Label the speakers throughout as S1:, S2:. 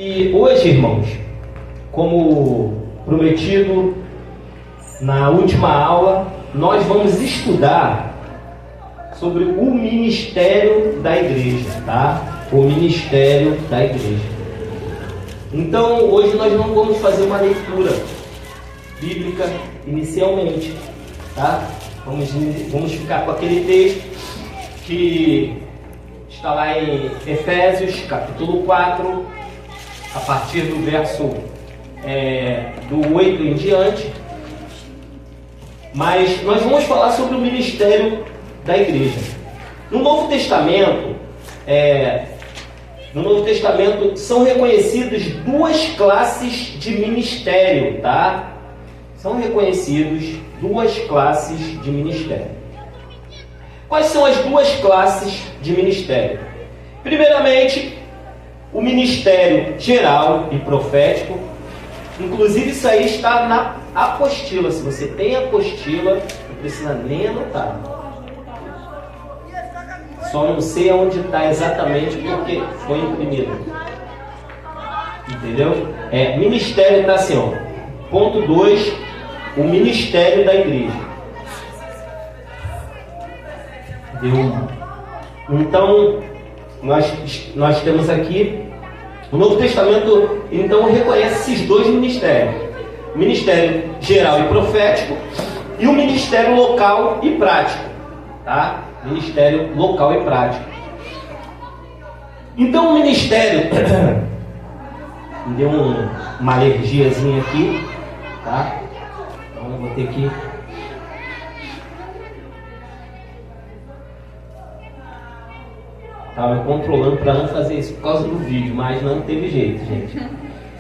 S1: E hoje, irmãos, como prometido na última aula, nós vamos estudar sobre o ministério da igreja, tá? O ministério da igreja. Então, hoje nós não vamos fazer uma leitura bíblica inicialmente, tá? Vamos ficar com aquele texto que está lá em Efésios, capítulo 4, a partir do verso do 8 em diante. Mas nós vamos falar sobre o ministério da igreja. No Novo Testamento, são reconhecidas duas classes de ministério, tá? São reconhecidos duas classes de ministério. Quais são as duas classes de ministério? Primeiramente, o ministério geral e profético. Inclusive isso aí está na apostila. Se você tem apostila, não precisa nem anotar. Só não sei onde está exatamente porque foi imprimido. Entendeu? Ministério está assim, ó. Ponto 2, o ministério da igreja. Então, nós temos aqui, o Novo Testamento, então, reconhece esses dois ministérios. O ministério geral e profético e o ministério local e prático. Tá? Ministério local e prático. Então, o ministério... me deu uma alergiazinha aqui. Tá? Então, eu vou ter que... Estava me controlando para não fazer isso por causa do vídeo, mas não teve jeito, gente.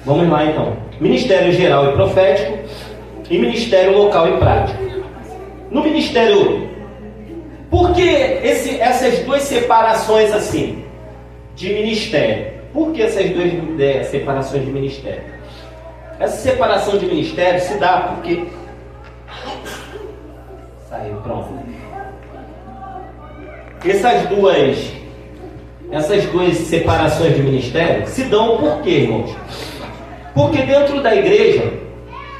S1: Vamos lá então. Ministério geral e profético e ministério local e prático. No ministério, por que essas duas separações assim de ministério? Por que essas duas separações de ministério? Essa separação de ministério se dá porque... Saiu, pronto. Essas duas separações de ministério se dão por quê, irmãos? Porque dentro da igreja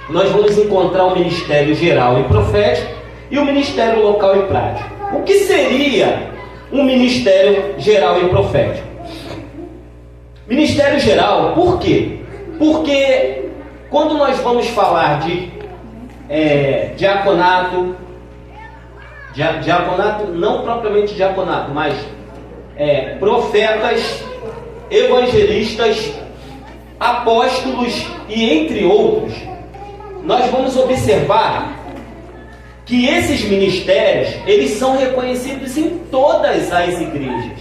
S1: nós vamos encontrar o ministério geral e profético e o ministério local e prático. O que seria um ministério geral e profético? Ministério geral, por quê? Porque quando nós vamos falar de diaconato, não propriamente diaconato, mas profetas, evangelistas, apóstolos e entre outros, nós vamos observar que esses ministérios, eles são reconhecidos em todas as igrejas.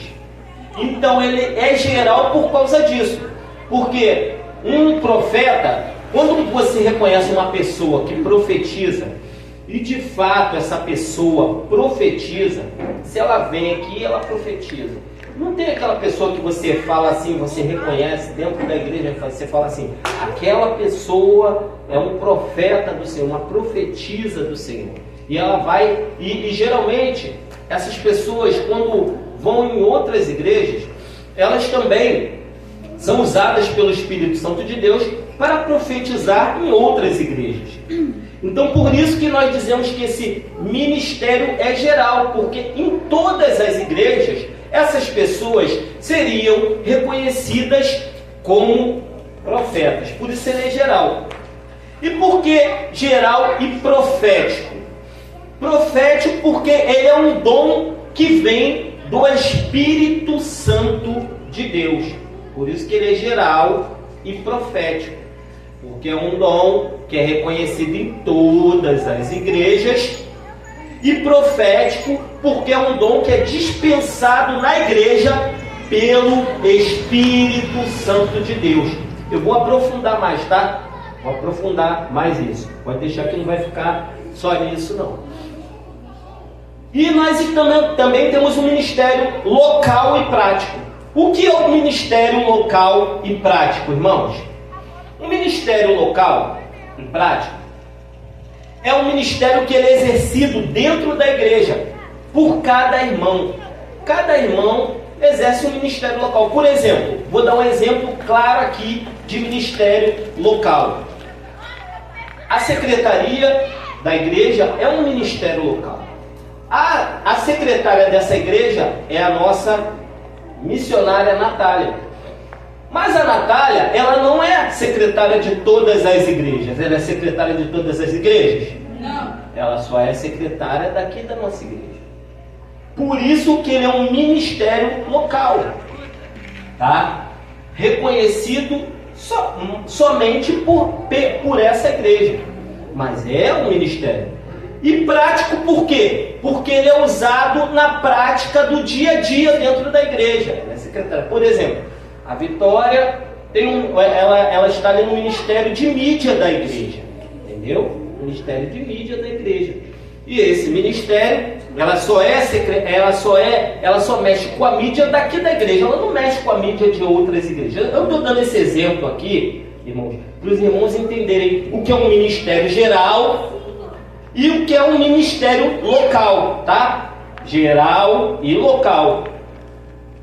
S1: Então ele é geral por causa disso, porque um profeta, quando você reconhece uma pessoa que profetiza, e de fato essa pessoa profetiza, se ela vem aqui, ela profetiza. Não tem aquela pessoa que você fala assim, você reconhece dentro da igreja, você fala assim, aquela pessoa é um profeta do Senhor, uma profetisa do Senhor. E ela vai, e geralmente essas pessoas, quando vão em outras igrejas, elas também são usadas pelo Espírito Santo de Deus para profetizar em outras igrejas. Então, por isso que nós dizemos que esse ministério é geral, porque em todas as igrejas, essas pessoas seriam reconhecidas como profetas. Por isso ele é geral. E por que geral e profético? Profético porque ele é um dom que vem do Espírito Santo de Deus. Por isso que ele é geral e profético. Porque é um dom que é reconhecido em todas as igrejas. E profético, porque é um dom que é dispensado na igreja pelo Espírito Santo de Deus. Eu vou aprofundar mais, tá? Vou aprofundar mais isso. Pode deixar que não vai ficar só nisso, não. E nós também temos um ministério local e prático. O que é o ministério local e prático, irmãos? O ministério local e prático é um ministério que ele é exercido dentro da igreja por cada irmão. Cada irmão exerce um ministério local. Por exemplo, vou dar um exemplo claro aqui de ministério local. A secretaria da igreja é um ministério local. A secretária dessa igreja é a nossa missionária Natália. Mas a Natália, ela não é secretária de todas as igrejas. Ela é secretária de todas as igrejas? Não. Ela só é secretária daqui da nossa igreja. Por isso que ele é um ministério local, tá? Reconhecido somente por essa igreja. Mas é um ministério. E prático por quê? Porque ele é usado na prática do dia a dia dentro da igreja. Ela é secretária. Por exemplo, a Vitória ela está ali no ministério de mídia da igreja. Entendeu? Ministério de mídia da igreja. E esse ministério, ela só mexe com a mídia daqui da igreja. Ela não mexe com a mídia de outras igrejas. Eu estou dando esse exemplo aqui, irmãos, para os irmãos entenderem o que é um ministério geral e o que é um ministério local, tá? Geral e local.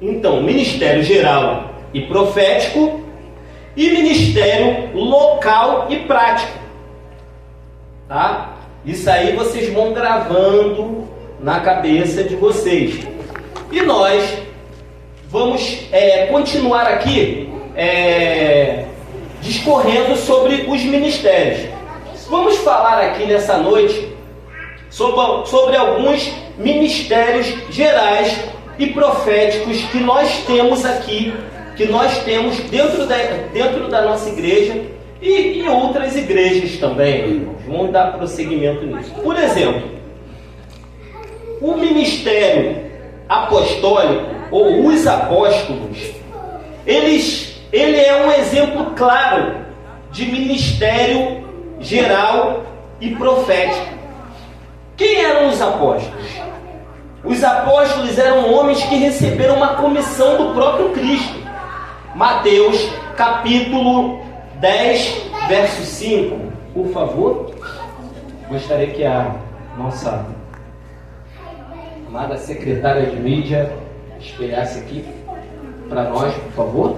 S1: Então, ministério geral e profético e ministério local e prático, tá? Isso aí vocês vão gravando na cabeça de vocês. E nós vamos continuar aqui discorrendo sobre os ministérios. Vamos falar aqui nessa noite sobre alguns ministérios gerais e proféticos que nós temos aqui, que nós temos dentro da nossa igreja e em outras igrejas também, irmãos. Vamos dar prosseguimento nisso. Por exemplo, o ministério apostólico, ou os apóstolos, ele é um exemplo claro de ministério geral e profético. Quem eram os apóstolos? Os apóstolos eram homens que receberam uma comissão do próprio Cristo. Mateus, capítulo 10, verso 5. Por favor, gostaria que a nossa amada secretária de mídia espelhasse aqui para nós, por favor.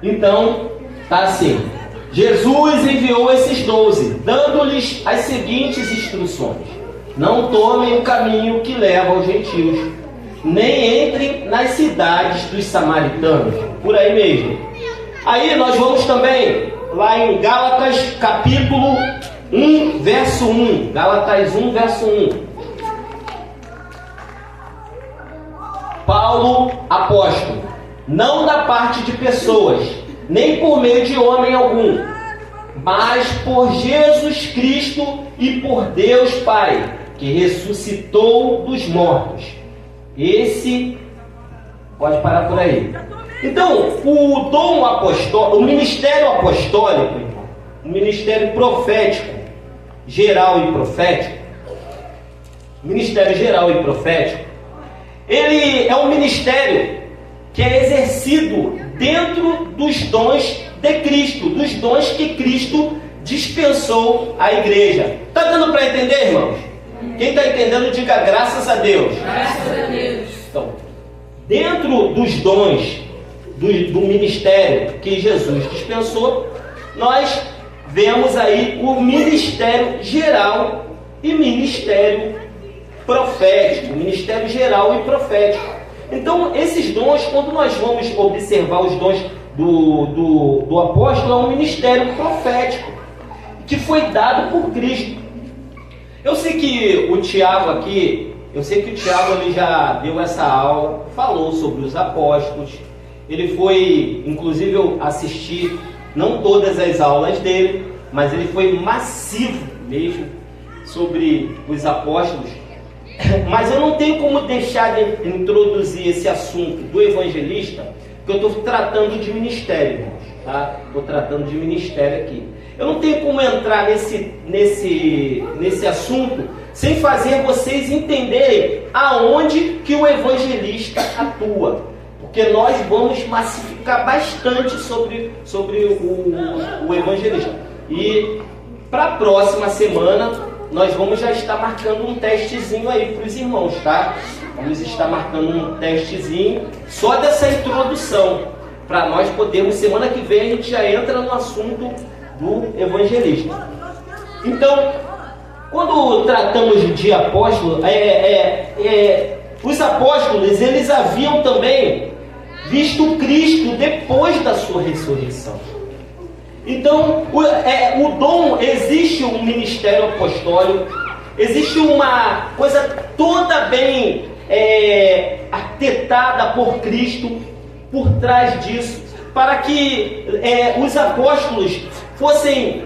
S1: Então, tá assim: Jesus enviou esses 12, dando-lhes as seguintes instruções: não tomem o caminho que leva aos gentios, nem entrem nas cidades dos samaritanos, por aí mesmo. Aí nós vamos também lá em Gálatas capítulo 1, verso 1. Gálatas 1, verso 1. Paulo, apóstolo, não da parte de pessoas, nem por meio de homem algum, mas por Jesus Cristo e por Deus Pai, que ressuscitou dos mortos. Esse, pode parar por aí. Então, o dom apostólico, o ministério apostólico, o ministério profético, geral e profético, ministério geral e profético, ele é um ministério que é exercido dentro dos dons de Cristo, dos dons que Cristo dispensou à igreja. Está dando para entender, irmãos? Quem está entendendo, diga graças a Deus.
S2: Graças a Deus.
S1: Então, dentro dos dons do ministério que Jesus dispensou, nós vemos aí o ministério geral e ministério profético, ministério geral e profético. Então, esses dons, quando nós vamos observar os dons do apóstolo, é um ministério profético que foi dado por Cristo. Eu sei que o Tiago ele já deu essa aula, falou sobre os apóstolos. Ele foi, inclusive, eu assisti não todas as aulas dele, mas ele foi massivo mesmo sobre os apóstolos. Mas eu não tenho como deixar de introduzir esse assunto do evangelista, porque eu estou tratando de ministério, irmãos, tá? Estou tratando de ministério aqui. Eu não tenho como entrar nesse assunto sem fazer vocês entenderem aonde que o evangelista atua. Porque nós vamos massificar bastante sobre o evangelista. E para a próxima semana nós vamos já estar marcando um testezinho aí para os irmãos, tá? Vamos estar marcando um testezinho só dessa introdução, para nós podermos, semana que vem, a gente já entra no assunto do evangelista. Então, quando tratamos de apóstolo, os apóstolos, eles haviam também visto Cristo depois da sua ressurreição. Então, o dom, existe um ministério apostólico, existe uma coisa toda bem arquitetada por Cristo por trás disso, para que os apóstolos fossem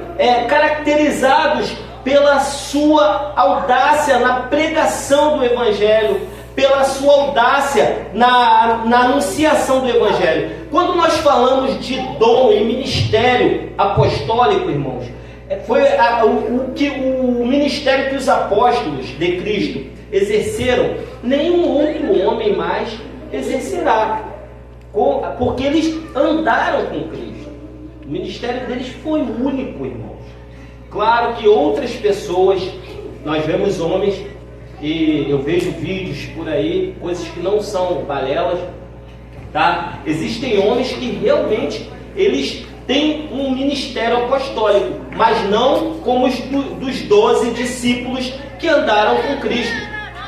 S1: caracterizados pela sua audácia na pregação do Evangelho, pela sua audácia na anunciação do Evangelho. Quando nós falamos de dom e ministério apostólico, irmãos, foi o ministério que os apóstolos de Cristo exerceram, nenhum outro homem mais exercerá, porque eles andaram com Cristo. O ministério deles foi único, irmãos. Claro que outras pessoas, nós vemos homens, e eu vejo vídeos por aí, coisas que não são balelas, tá? Existem homens que realmente eles têm um ministério apostólico, mas não como os dos 12 discípulos que andaram com Cristo,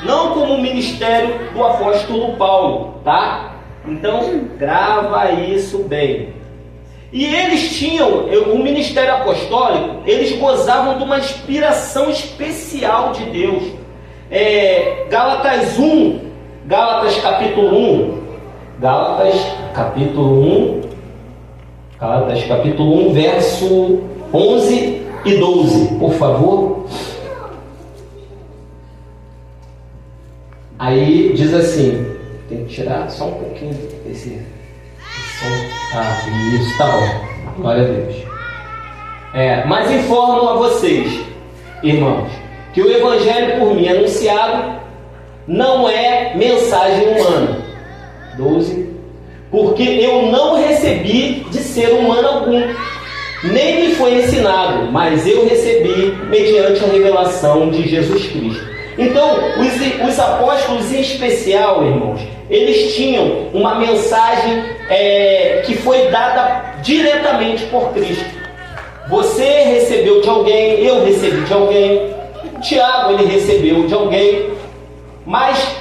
S1: não como o ministério do apóstolo Paulo, tá? Então grava isso bem. E eles tinham o ministério apostólico, eles gozavam de uma inspiração especial de Deus. Gálatas capítulo 1, verso 11 e 12, por favor. Aí diz assim, tem que tirar só um pouquinho desse som. Isso, tá bom, glória a Deus. Mas informo a vocês, irmãos, que o evangelho por mim anunciado não é mensagem humana. 12. Porque eu não recebi de ser humano algum, nem me foi ensinado, mas eu recebi mediante a revelação de Jesus Cristo. Então, os apóstolos em especial, irmãos, eles tinham uma mensagem que foi dada diretamente por Cristo. Você recebeu de alguém, eu recebi de alguém, Tiago ele recebeu de alguém, mas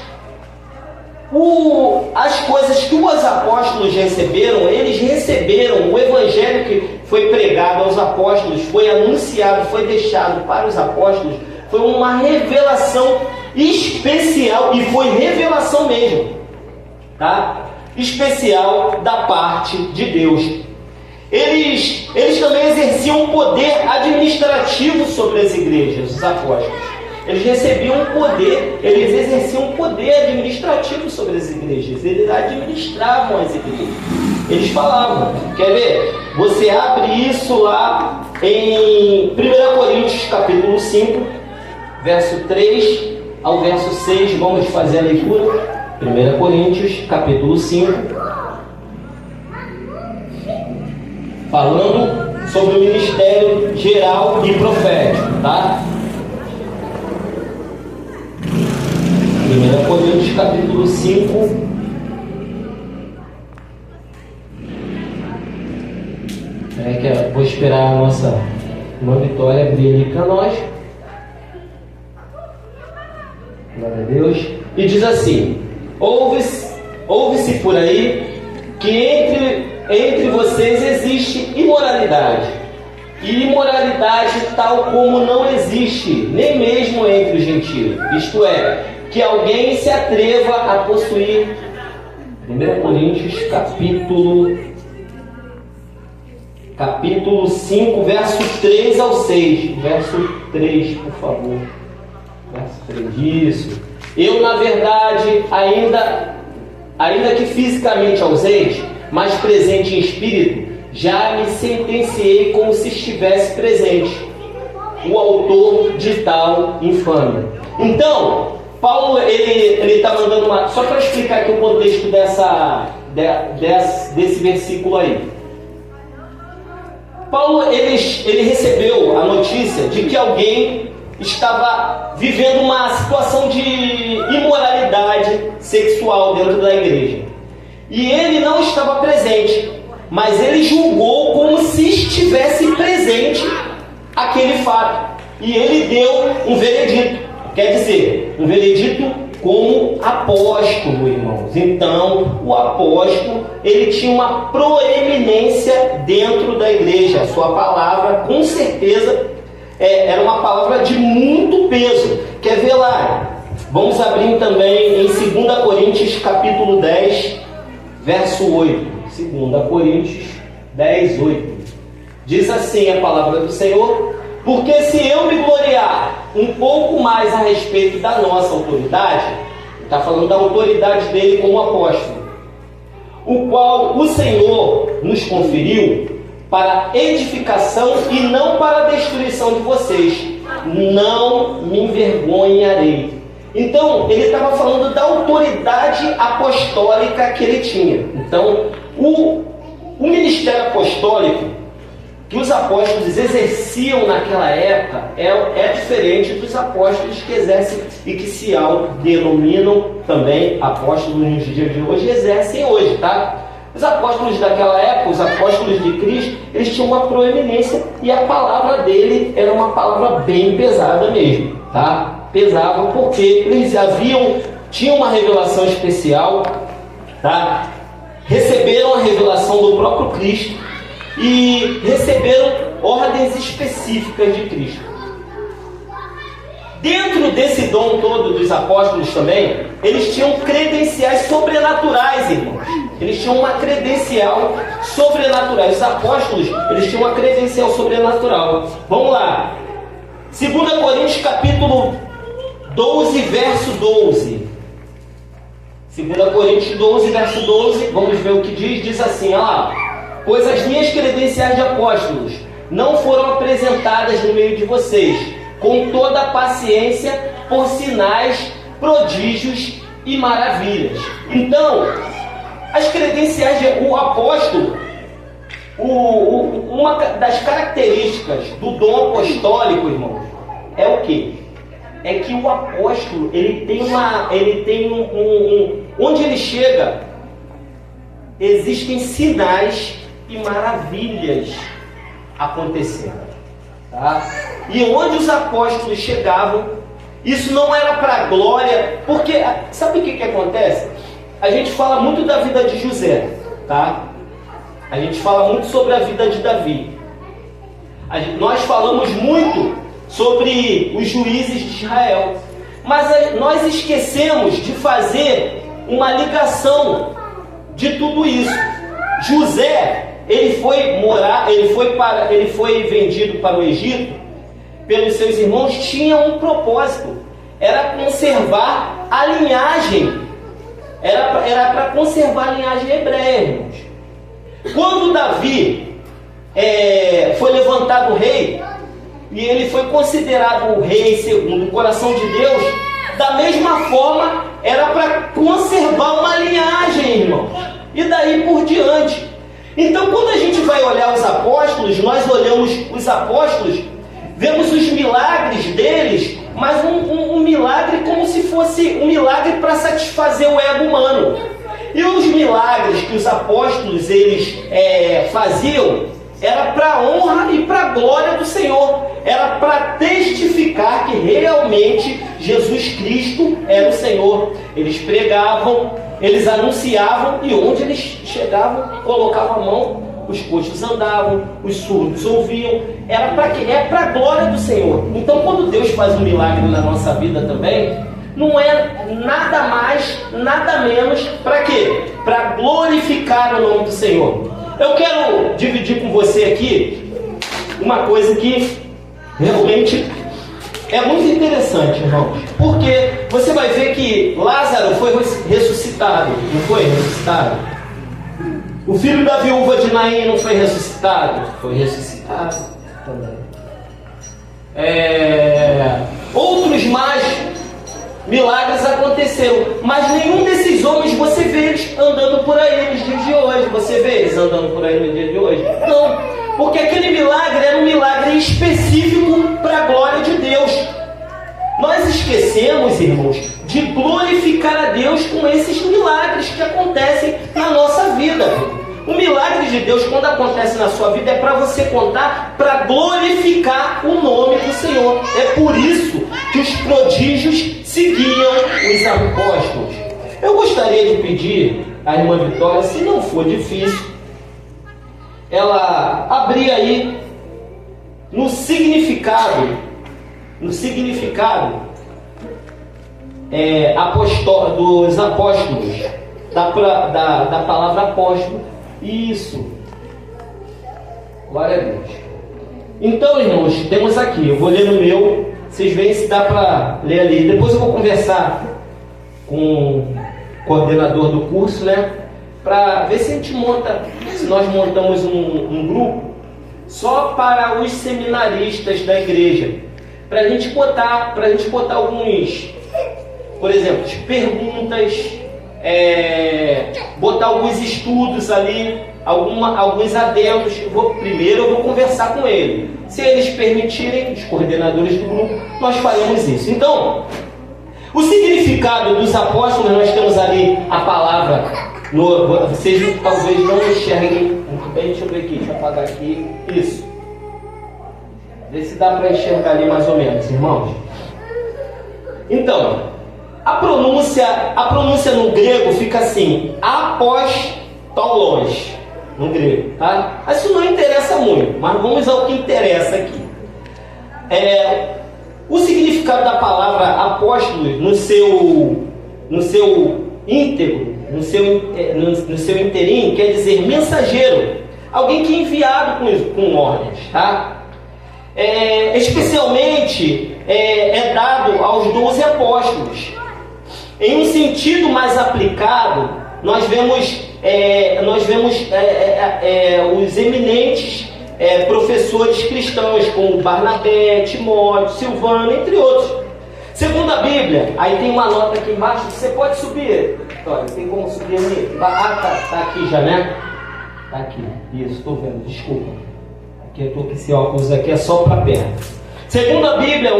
S1: as coisas que os apóstolos receberam, eles receberam o evangelho que foi pregado aos apóstolos, foi anunciado, foi deixado para os apóstolos, foi uma revelação especial, e foi revelação mesmo, tá? Especial da parte de Deus. Eles também exerciam um poder administrativo sobre as igrejas, os apóstolos. Eles recebiam um poder, eles exerciam um poder administrativo sobre as igrejas. Eles administravam as igrejas. Eles falavam, quer ver? Você abre isso lá em 1 Coríntios capítulo 5, verso 3 ao verso 6. Vamos fazer a leitura. 1 Coríntios capítulo 5. Falando sobre o ministério geral e profético, tá? 1 Coríntios capítulo 5. Vou esperar a nossa irmã Vitória abrir ali para nós. Glória a Deus. E diz assim: ouve-se por aí que entre vocês existe imoralidade, e imoralidade tal como não existe, nem mesmo entre os gentios, isto é, que alguém se atreva a possuir. 1 Coríntios capítulo 5, verso 3 ao 6. Verso 3, por favor. Verso 3, isso. Eu, na verdade, ainda que fisicamente ausente, mas presente em espírito, já me sentenciei como se estivesse presente, o autor de tal infâmia. Então, Paulo, ele está mandando só para explicar aqui o contexto desse versículo aí. Paulo, ele recebeu a notícia de que alguém estava vivendo uma situação de imoralidade sexual dentro da igreja. E ele não estava presente, mas ele julgou como se estivesse presente aquele fato. E ele deu um veredito, quer dizer, um veredito como apóstolo, irmãos. Então, o apóstolo, ele tinha uma proeminência dentro da igreja. A sua palavra, com certeza, era uma palavra de muito peso. Quer ver lá? Vamos abrir também em 2 Coríntios, capítulo 10, verso 8. 2 Coríntios 10, 8. Diz assim a palavra do Senhor: porque se eu me gloriar um pouco mais a respeito da nossa autoridade, está falando da autoridade dele como apóstolo, o qual o Senhor nos conferiu para edificação e não para a destruição de vocês, não me envergonharei. Então, ele estava falando da autoridade apostólica que ele tinha. Então, o ministério apostólico que os apóstolos exerciam naquela época é diferente dos apóstolos que exercem e que se autodenominam também apóstolos nos dias de hoje, exercem hoje, tá? Os apóstolos daquela época, os apóstolos de Cristo, eles tinham uma proeminência e a palavra dele era uma palavra bem pesada mesmo, tá? Pesava porque eles tinham uma revelação especial, tá? Receberam a revelação do próprio Cristo e receberam ordens específicas de Cristo. Dentro desse dom todo dos apóstolos também, eles tinham credenciais sobrenaturais, irmãos. Eles tinham uma credencial sobrenatural. Os apóstolos, eles tinham uma credencial sobrenatural. Vamos lá. 2 Coríntios capítulo 12, verso 12. 2 Coríntios 12, verso 12. Vamos ver o que diz. Diz assim, olha lá: pois as minhas credenciais de apóstolos não foram apresentadas no meio de vocês, com toda a paciência, por sinais, prodígios e maravilhas. Então, as credenciais de o apóstolo, uma das características do dom apostólico, irmão, é o quê? É que o apóstolo, ele tem onde ele chega, existem sinais e maravilhas acontecendo, tá? E onde os apóstolos chegavam, isso não era para glória, porque sabe o que acontece? A gente fala muito da vida de José, tá? A gente fala muito sobre a vida de Davi. Nós falamos muito sobre os juízes de Israel, mas nós esquecemos de fazer uma ligação de tudo isso. José, ele foi vendido para o Egito pelos seus irmãos, tinha um propósito, era conservar a linhagem, era para conservar a linhagem hebreia, irmãos. Quando Davi foi levantado rei, e ele foi considerado o rei segundo o coração de Deus, da mesma forma, era para conservar uma linhagem, irmãos, e daí por diante. Então, quando a gente vai olhar os apóstolos, nós olhamos os apóstolos, vemos os milagres deles, mas um milagre como se fosse um milagre para satisfazer o ego humano. E os milagres que os apóstolos eles faziam era para a honra e para a glória do Senhor, era para testificar que realmente Jesus Cristo era o Senhor. Eles pregavam, eles anunciavam, e onde eles chegavam, colocavam a mão, os coxos andavam, os surdos ouviam. Era para quê? É para a glória do Senhor. Então, quando Deus faz um milagre na nossa vida também, não é nada mais, nada menos, para quê? Para glorificar o nome do Senhor. Eu quero dividir com você aqui uma coisa que realmente é muito interessante, irmãos. Porque você vai ver que Lázaro foi ressuscitado, não foi ressuscitado? O filho da viúva de Naim não foi ressuscitado? Foi ressuscitado também. Outros mais milagres aconteceram, mas nenhum desses homens você vê eles andando por aí nos dias de hoje. Você vê eles andando por aí no dia de hoje? Não, porque aquele milagre era um milagre específico para a glória de Deus. Nós esquecemos, irmãos, de glorificar a Deus com esses milagres que acontecem na nossa vida. O milagre de Deus, quando acontece na sua vida, é para você contar, para glorificar o nome do Senhor. É por isso que os prodígios seguiam os apóstolos. Eu gostaria de pedir à irmã Vitória, se não for difícil, ela abrir aí no significado dos apóstolos, da palavra apóstolo. Isso. Glória a Deus. Então, irmãos, temos aqui, eu vou ler no meu, vocês veem se dá para ler ali. Depois eu vou conversar com o coordenador do curso, né? Para ver se a gente se nós montamos um grupo só para os seminaristas da igreja, para a gente botar alguns, por exemplo, perguntas, botar alguns estudos ali, alguns adendos. Primeiro eu vou conversar com ele. Se eles permitirem, os coordenadores do grupo, nós faremos isso. Então, o significado dos apóstolos, nós temos ali a palavra. Vocês talvez não enxerguem muito bem. Deixa eu ver aqui, deixa eu apagar aqui. Isso. Vê se dá para enxergar ali mais ou menos, irmãos. Então, a pronúncia no grego fica assim: apóstolos, no grego, tá? Mas isso não interessa muito, mas vamos ao que interessa aqui. O significado da palavra apóstolo no seu íntegro, no seu inteirinho, quer dizer mensageiro, alguém que é enviado com ordens, tá? Especialmente é dado aos 12 apóstolos. Em um sentido mais aplicado, nós vemos os eminentes professores cristãos, como Barnabé, Timóteo, Silvano, entre outros. Segundo a Bíblia, aí tem uma nota aqui embaixo, você pode subir, Vitória, tem como subir ali? Tá aqui já, né? Tá aqui, isso, estou vendo, desculpa. Aqui eu estou com esse óculos aqui, é só para perto. Segundo a Bíblia,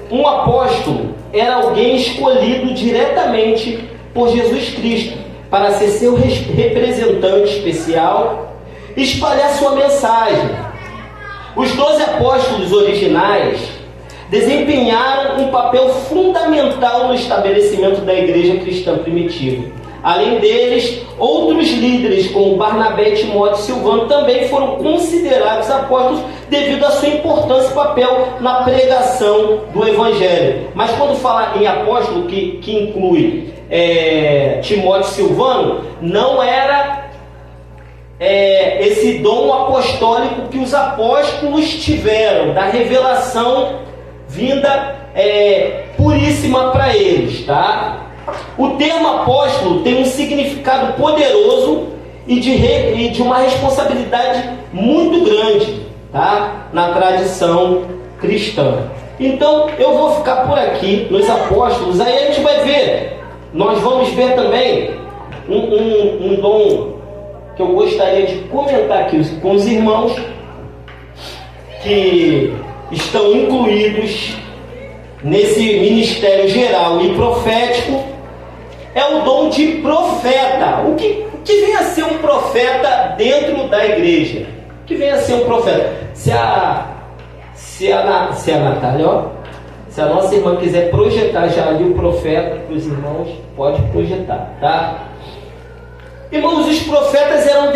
S1: um apóstolo era alguém escolhido diretamente por Jesus Cristo para ser seu representante especial e espalhar sua mensagem. Os 12 apóstolos originais desempenharam um papel fundamental no estabelecimento da igreja cristã primitiva. Além deles, outros líderes como Barnabé, Timóteo e Silvano também foram considerados apóstolos devido à sua importância e papel na pregação do Evangelho. Mas quando fala em apóstolo, que inclui Timóteo e Silvano, não era esse dom apostólico que os apóstolos tiveram, da revelação vinda puríssima para eles, tá? O termo apóstolo tem um significado poderoso e de uma responsabilidade muito grande, tá? Na tradição cristã. Então eu vou ficar por aqui nos apóstolos. Aí a gente vai ver, nós vamos ver também um dom que eu gostaria de comentar aqui com os irmãos que estão incluídos nesse ministério geral e profético. É o dom de profeta. O que vem a ser um profeta dentro da igreja? O que vem a ser um profeta? Se a Natália, ó, se a nossa irmã quiser projetar já ali o profeta para os irmãos, pode projetar, tá? Irmãos, os profetas eram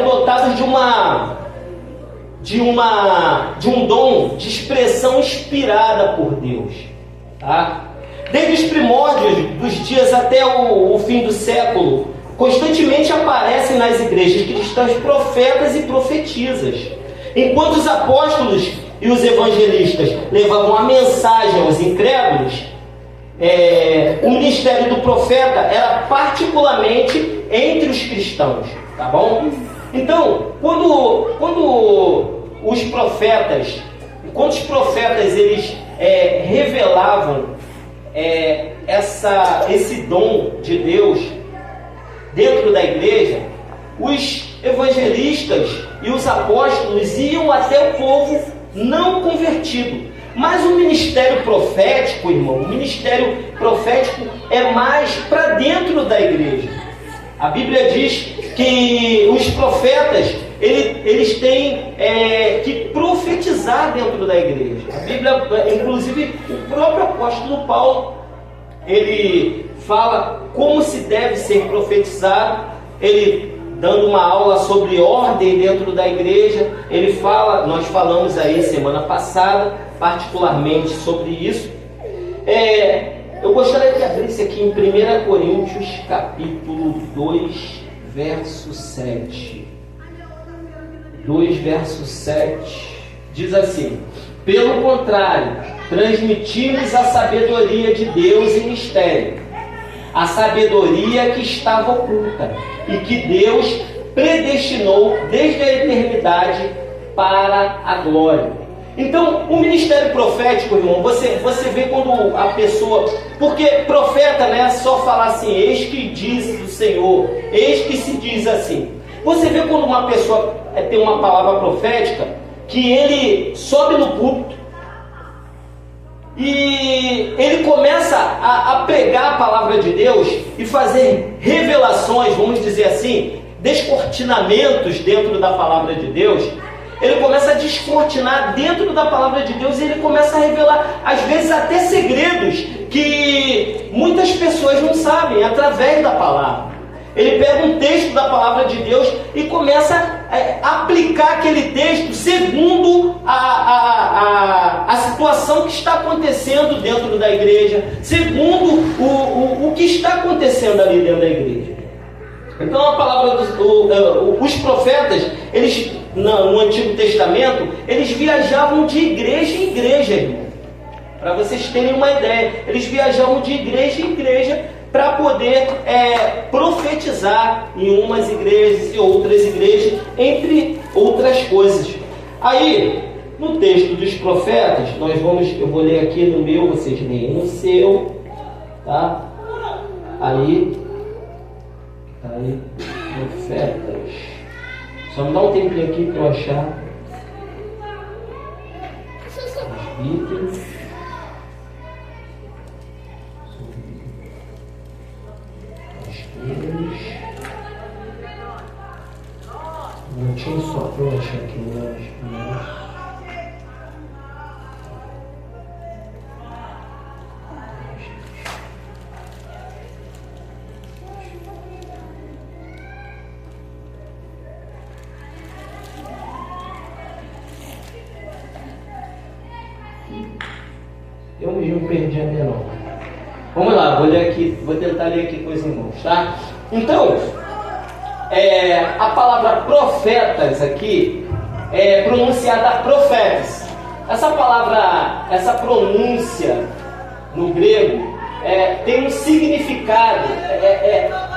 S1: dotados de um dom de expressão inspirada por Deus, tá? Desde os primórdios dos dias até o fim do século, constantemente aparecem nas igrejas cristãs profetas e profetisas. Enquanto os apóstolos e os evangelistas levavam a mensagem aos incrédulos, o ministério do profeta era particularmente entre os cristãos, tá bom? Então, quando os profetas eles revelavam esse dom de Deus dentro da igreja, os evangelistas e os apóstolos iam até o povo não convertido Mas o ministério profético, irmão, o ministério profético é mais para dentro da igreja. A Bíblia diz que os profetas, eles têm que profetizar dentro da igreja. A Bíblia, inclusive, o próprio apóstolo Paulo, ele fala como se deve ser profetizado. Ele, dando uma aula sobre ordem dentro da igreja, ele fala, nós falamos aí semana passada, particularmente sobre isso. Eu gostaria que abrisse aqui em 1 Coríntios, capítulo 2, verso 7. 2, verso 7, diz assim: pelo contrário, transmitimos a sabedoria de Deus em mistério, a sabedoria que estava oculta e que Deus predestinou desde a eternidade para a glória. Então, o ministério profético, irmão, você vê quando a pessoa... Porque profeta não é só falar assim, eis que diz o Senhor, eis que se diz assim. Você vê quando uma pessoa tem uma palavra profética, que ele sobe no púlpito e ele começa a pregar a palavra de Deus e fazer revelações, vamos dizer assim, descortinamentos dentro da palavra de Deus. Ele começa a descortinar dentro da palavra de Deus e ele começa a revelar, às vezes, até segredos que muitas pessoas não sabem, através da palavra. Ele pega um texto da palavra de Deus e começa a aplicar aquele texto segundo a situação que está acontecendo dentro da igreja, segundo o que está acontecendo ali dentro da igreja. Então a palavra os profetas, eles no Antigo Testamento, eles viajavam de igreja em igreja, irmão. Para vocês terem uma ideia, eles viajavam de igreja em igreja para poder profetizar em umas igrejas e outras igrejas, entre outras coisas. Aí, no texto dos profetas, eu vou ler aqui no meu, vocês leem no seu, tá? Aí, profetas. Só me dá um tempinho aqui para eu achar. Presbíteros. Não tinha só para eu achar aqui, mas... Eu mesmo perdi a memória. Vamos lá, vou tentar ler aqui com os irmãos, tá? Então, a palavra profetas aqui é pronunciada profetas. Essa palavra, essa pronúncia no grego tem um significado,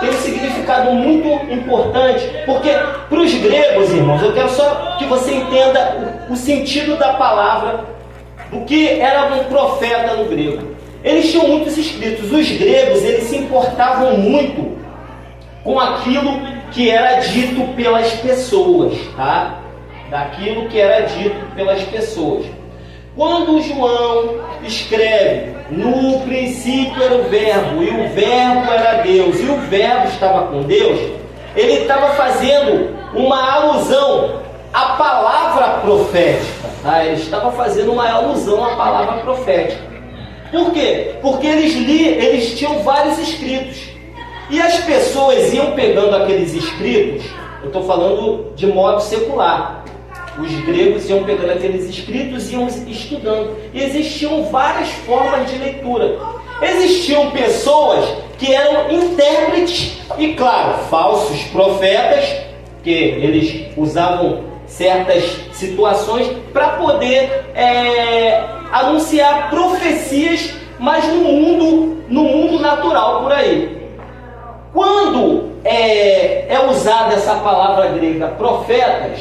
S1: tem um significado muito importante, porque para os gregos, irmãos, eu quero só que você entenda o sentido da palavra, do que era um profeta no grego. Eles tinham muitos escritos. Os gregos, eles se importavam muito com aquilo que era dito pelas pessoas, tá? Daquilo que era dito pelas pessoas. Quando João escreve, no princípio era o verbo, e o verbo era Deus, e o verbo estava com Deus, ele estava fazendo uma alusão à palavra profética, tá? Ele estava fazendo uma alusão à palavra profética. Por quê? Porque eles tinham vários escritos. E as pessoas iam pegando aqueles escritos, eu estou falando de modo secular. Os gregos iam pegando aqueles escritos e iam estudando. E existiam várias formas de leitura. Existiam pessoas que eram intérpretes e, claro, falsos profetas, que eles usavam certas situações para poder anunciar profecias, mas no mundo natural por aí. Quando é usada essa palavra grega profetas,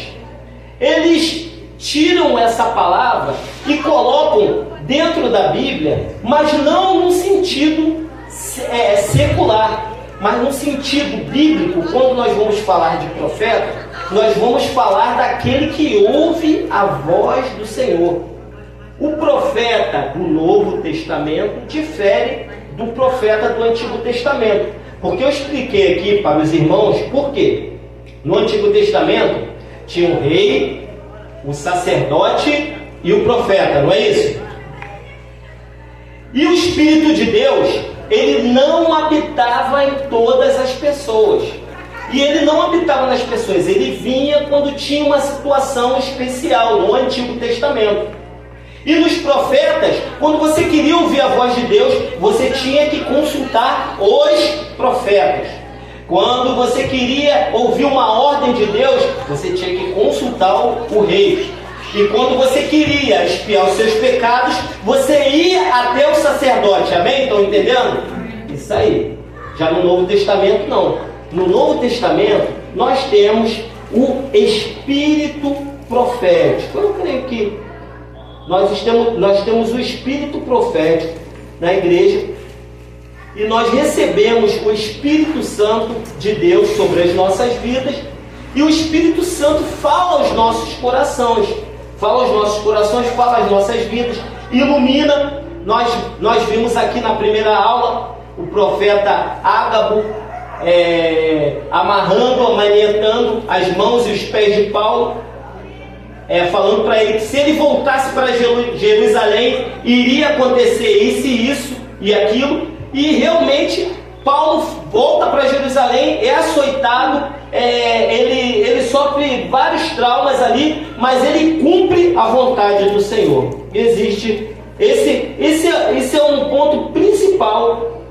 S1: eles tiram essa palavra e colocam dentro da Bíblia, mas não no sentido secular, mas no sentido bíblico. Quando nós vamos falar de profeta, nós vamos falar daquele que ouve a voz do Senhor. o profeta do Novo Testamento difere do profeta do Antigo Testamento. Porque eu expliquei aqui para os irmãos por quê. No Antigo Testamento tinha o rei, o sacerdote e o profeta, não é isso? E o Espírito de Deus, ele não habitava em todas as pessoas. E ele não habitava nas pessoas, ele vinha quando tinha uma situação especial no Antigo Testamento. E nos profetas, quando você queria ouvir a voz de Deus, você tinha que consultar os profetas. Quando você queria ouvir uma ordem de Deus, você tinha que consultar o rei. E quando você queria expiar os seus pecados, você ia até o sacerdote. Amém? Estão entendendo? Isso aí. Já no Novo Testamento, não. No Novo Testamento, nós temos o Espírito profético. Eu creio que nós temos o Espírito profético na igreja. E nós recebemos o Espírito Santo de Deus sobre as nossas vidas. E o Espírito Santo fala aos nossos corações. Fala aos nossos corações, fala às nossas vidas, ilumina. Nós vimos aqui na primeira aula o profeta Ágabo amarrando, amanietando as mãos e os pés de Paulo, falando para ele que se ele voltasse para Jerusalém, iria acontecer isso e aquilo. E realmente Paulo volta para Jerusalém, é açoitado, ele sofre vários traumas ali, mas ele cumpre a vontade do Senhor. Esse é um ponto principal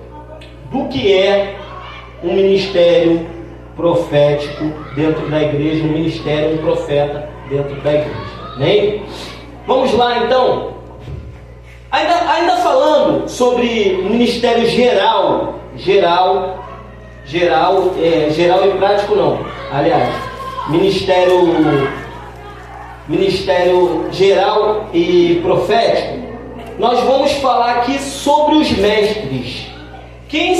S1: do que é um ministério profético dentro da igreja, um ministério, um profeta dentro da igreja. Né? Vamos lá então. Ainda falando sobre o ministério geral e prático não. Aliás, ministério geral e profético, nós vamos falar aqui sobre os mestres. Quem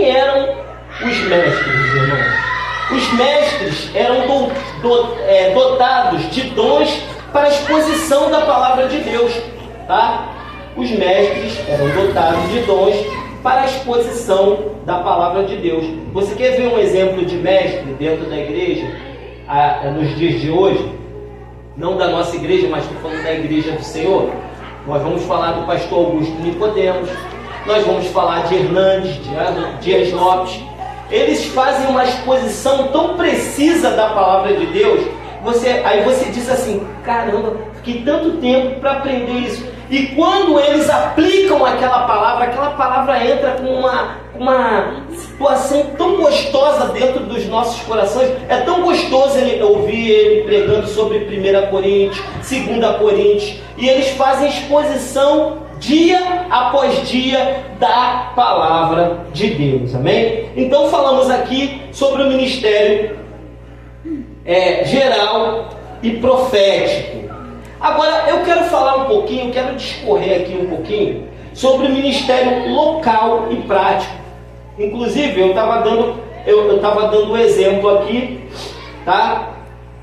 S1: eram os mestres, irmãos? Os mestres eram dotados de dons para a exposição da palavra de Deus, tá? Os mestres eram dotados de dons para a exposição da palavra de Deus. Você quer ver um exemplo de mestre dentro da igreja, nos dias de hoje? Não da nossa igreja, mas estou falando da igreja do Senhor. Nós vamos falar do pastor Augusto Nicodemos, nós vamos falar de Hernandes, Dias Lopes. Eles fazem uma exposição tão precisa da palavra de Deus. Aí você diz assim: caramba, fiquei tanto tempo para aprender isso. E quando eles aplicam aquela palavra entra com uma situação tão gostosa dentro dos nossos corações. É tão gostoso ouvir ele pregando sobre 1 Coríntios, 2 Coríntios. E eles fazem exposição dia após dia da palavra de Deus. Amém? Então falamos aqui sobre o ministério geral e profético. Agora eu quero falar um pouquinho, quero discorrer aqui um pouquinho sobre o ministério local e prático. Inclusive eu estava dando um exemplo aqui, tá?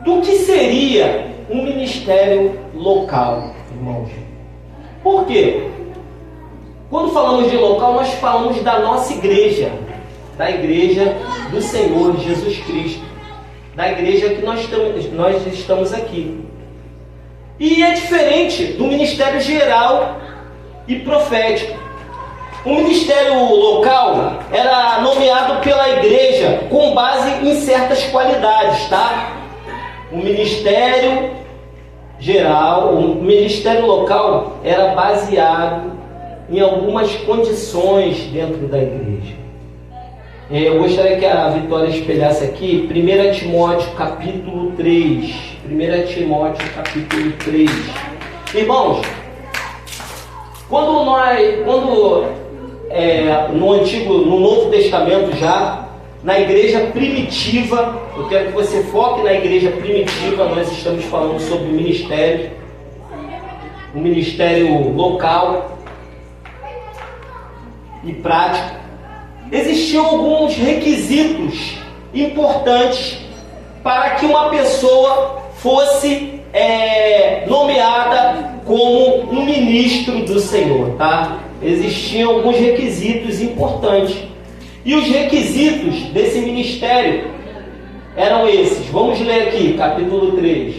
S1: Do que seria um ministério local, irmãos. Por quê? Quando falamos de local, nós falamos da nossa igreja, da igreja do Senhor Jesus Cristo, da igreja que nós estamos aqui. E é diferente do ministério geral e profético. O ministério local era nomeado pela igreja com base em certas qualidades, tá? O ministério geral, o ministério local era baseado em algumas condições dentro da igreja. Eu gostaria que a Vitória espelhasse aqui 1 Timóteo capítulo 3. 1 Timóteo capítulo 3. Irmãos, no Novo Testamento já, na igreja primitiva, eu quero que você foque na igreja primitiva. Nós estamos falando sobre o ministério local e prático. Existiam alguns requisitos importantes para que uma pessoa fosse nomeada como um ministro do Senhor, tá? Existiam alguns requisitos importantes. E os requisitos desse ministério eram esses. Vamos ler aqui, capítulo 3.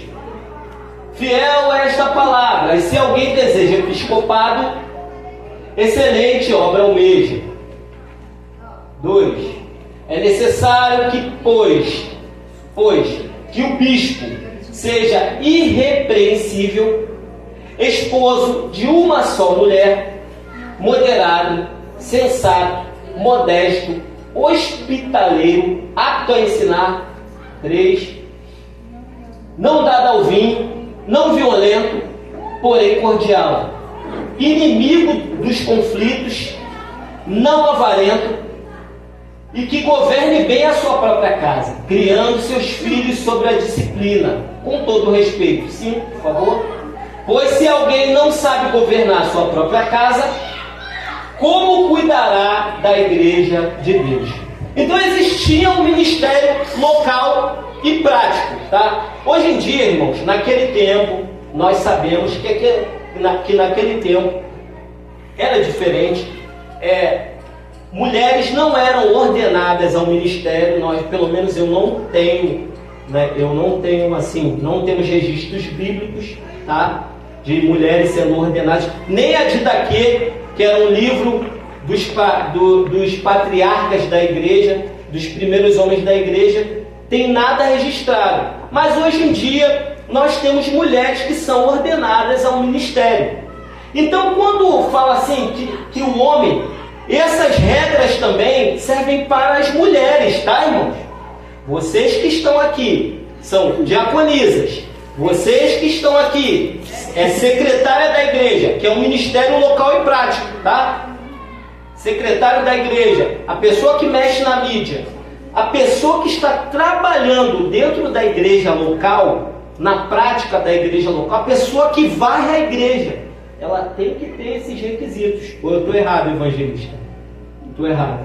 S1: Fiel a esta palavra, e se alguém deseja episcopado, excelente obra almeja. 2. É necessário que, pois que o bispo seja irrepreensível, esposo de uma só mulher, moderado, sensato, modesto, hospitaleiro, apto a ensinar. 3. Não dado ao vinho, não violento, porém cordial, inimigo dos conflitos, não avarento, e que governe bem a sua própria casa, criando seus filhos sobre a disciplina, com todo respeito. Sim, por favor. Pois se alguém não sabe governar a sua própria casa, como cuidará da igreja de Deus? Então existia um ministério local e prático, tá? Hoje em dia, irmãos, naquele tempo, nós sabemos que naquele tempo era diferente. Mulheres não eram ordenadas ao ministério. Nós, pelo menos eu não tenho, não temos registros bíblicos, tá? De mulheres sendo ordenadas, nem a Didaquê, que era um livro dos patriarcas da igreja, dos primeiros homens da igreja, tem nada registrado. Mas hoje em dia nós temos mulheres que são ordenadas ao ministério. Então, quando fala assim que o homem, essas regras também servem para as mulheres, tá, irmãos? Vocês que estão aqui são diaconisas, vocês que estão aqui é secretária da igreja, que é um ministério local e prático, tá? Secretário da igreja, a pessoa que mexe na mídia, a pessoa que está trabalhando dentro da igreja local, na prática da igreja local, a pessoa que varre a igreja, ela tem que ter esses requisitos. Ou eu estou errado, evangelista? Estou errado.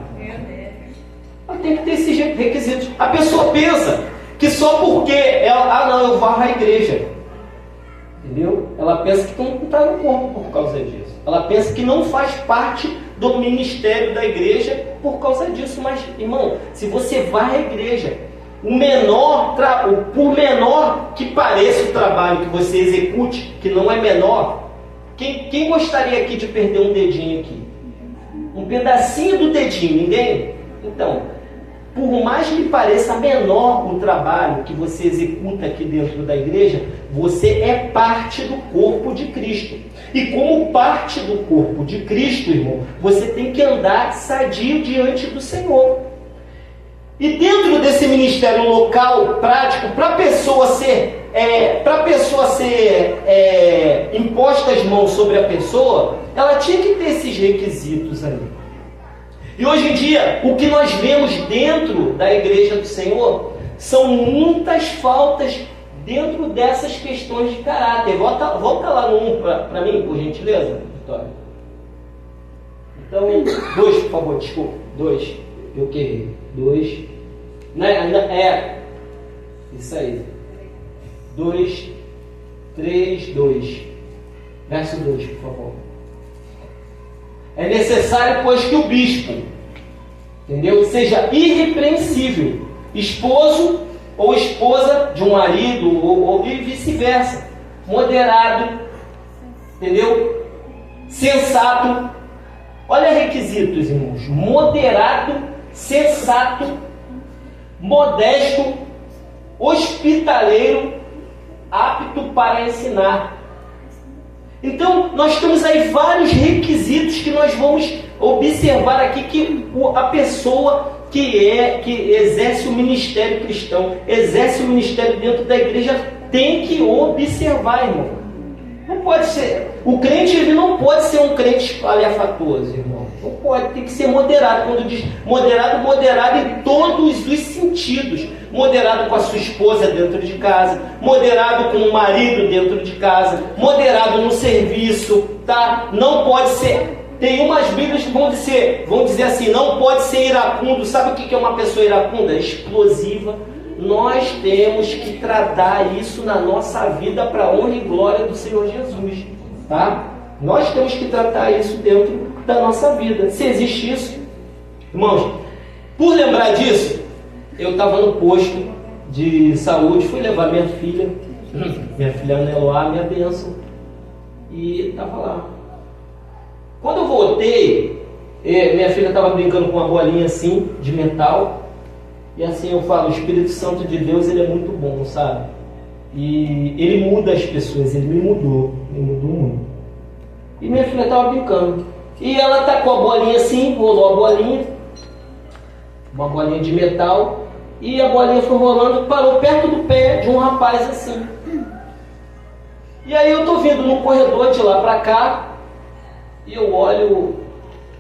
S1: Ela tem que ter esses requisitos. A pessoa pensa que só porque ela, eu varro a igreja, entendeu? Ela pensa que não está no corpo por causa disso. Ela pensa que não faz parte do ministério da igreja por causa disso. Mas, irmão, se você varre a igreja, por menor que pareça o trabalho que você execute, que não é menor, quem gostaria aqui de perder um dedinho aqui? Um pedacinho do dedinho, ninguém? Então, por mais que pareça menor o trabalho que você executa aqui dentro da igreja, você é parte do corpo de Cristo. E como parte do corpo de Cristo, irmão, você tem que andar sadio diante do Senhor. E dentro desse ministério local, prático, para a pessoa ser imposta as mãos sobre a pessoa, ela tinha que ter esses requisitos ali. E hoje em dia, o que nós vemos dentro da igreja do Senhor são muitas faltas dentro dessas questões de caráter. Volta lá no 1 para mim, por gentileza, Vitória. Então, 2, por favor, desculpa. 2. Eu que 2. Isso aí. 2, 3, 2. Verso 2, por favor. É necessário, pois, que o bispo, entendeu? Seja irrepreensível, esposo ou esposa de um marido, ou vice-versa, moderado, entendeu? Sensato. Olha requisitos, irmãos: moderado, sensato, modesto, hospitaleiro, apto para ensinar. Então, nós temos aí vários requisitos que nós vamos observar aqui, que a pessoa que exerce o ministério cristão, exerce o ministério dentro da igreja, tem que observar, irmão. Não pode ser, o crente, ele não pode ser um crente espalhafatoso, irmão. Não pode, tem que ser moderado. Quando diz moderado, moderado em todos os sentidos. Moderado com a sua esposa dentro de casa, moderado com o marido dentro de casa, moderado no serviço, tá? Não pode ser. Tem umas bíblias que vão dizer assim: não pode ser iracundo. Sabe o que é uma pessoa iracunda? Explosiva. Nós temos que tratar isso na nossa vida para a honra e glória do Senhor Jesus. tá? Nós temos que tratar isso dentro da nossa vida. Se existe isso, irmãos, por lembrar disso, eu estava no posto de saúde, fui levar minha filha Neloá, minha bênção, e estava lá. Quando eu voltei, minha filha estava brincando com uma bolinha assim, de metal, e assim eu falo, o Espírito Santo de Deus, ele é muito bom, sabe? E ele muda as pessoas, ele me mudou muito. E minha filha estava brincando, e ela tacou a bolinha assim, rolou a bolinha, uma bolinha de metal, e a bolinha foi rolando e parou perto do pé de um rapaz assim. E aí eu tô vindo no corredor de lá pra cá, e eu olho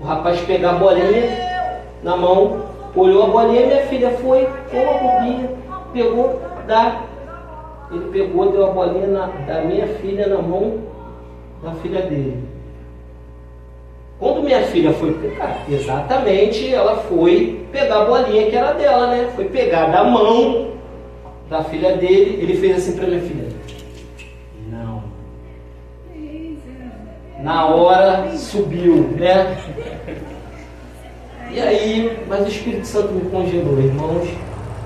S1: o rapaz pegar a bolinha na mão, olhou a bolinha, minha filha foi com a bobinha, pegou, ele pegou, deu a bolinha da minha filha na mão da filha dele. Quando minha filha foi pegar, exatamente, ela foi pegar a bolinha que era dela, né? Foi pegar da mão da filha dele, ele fez assim para minha filha. Não. Na hora subiu, né? E aí, mas o Espírito Santo me congelou, irmãos.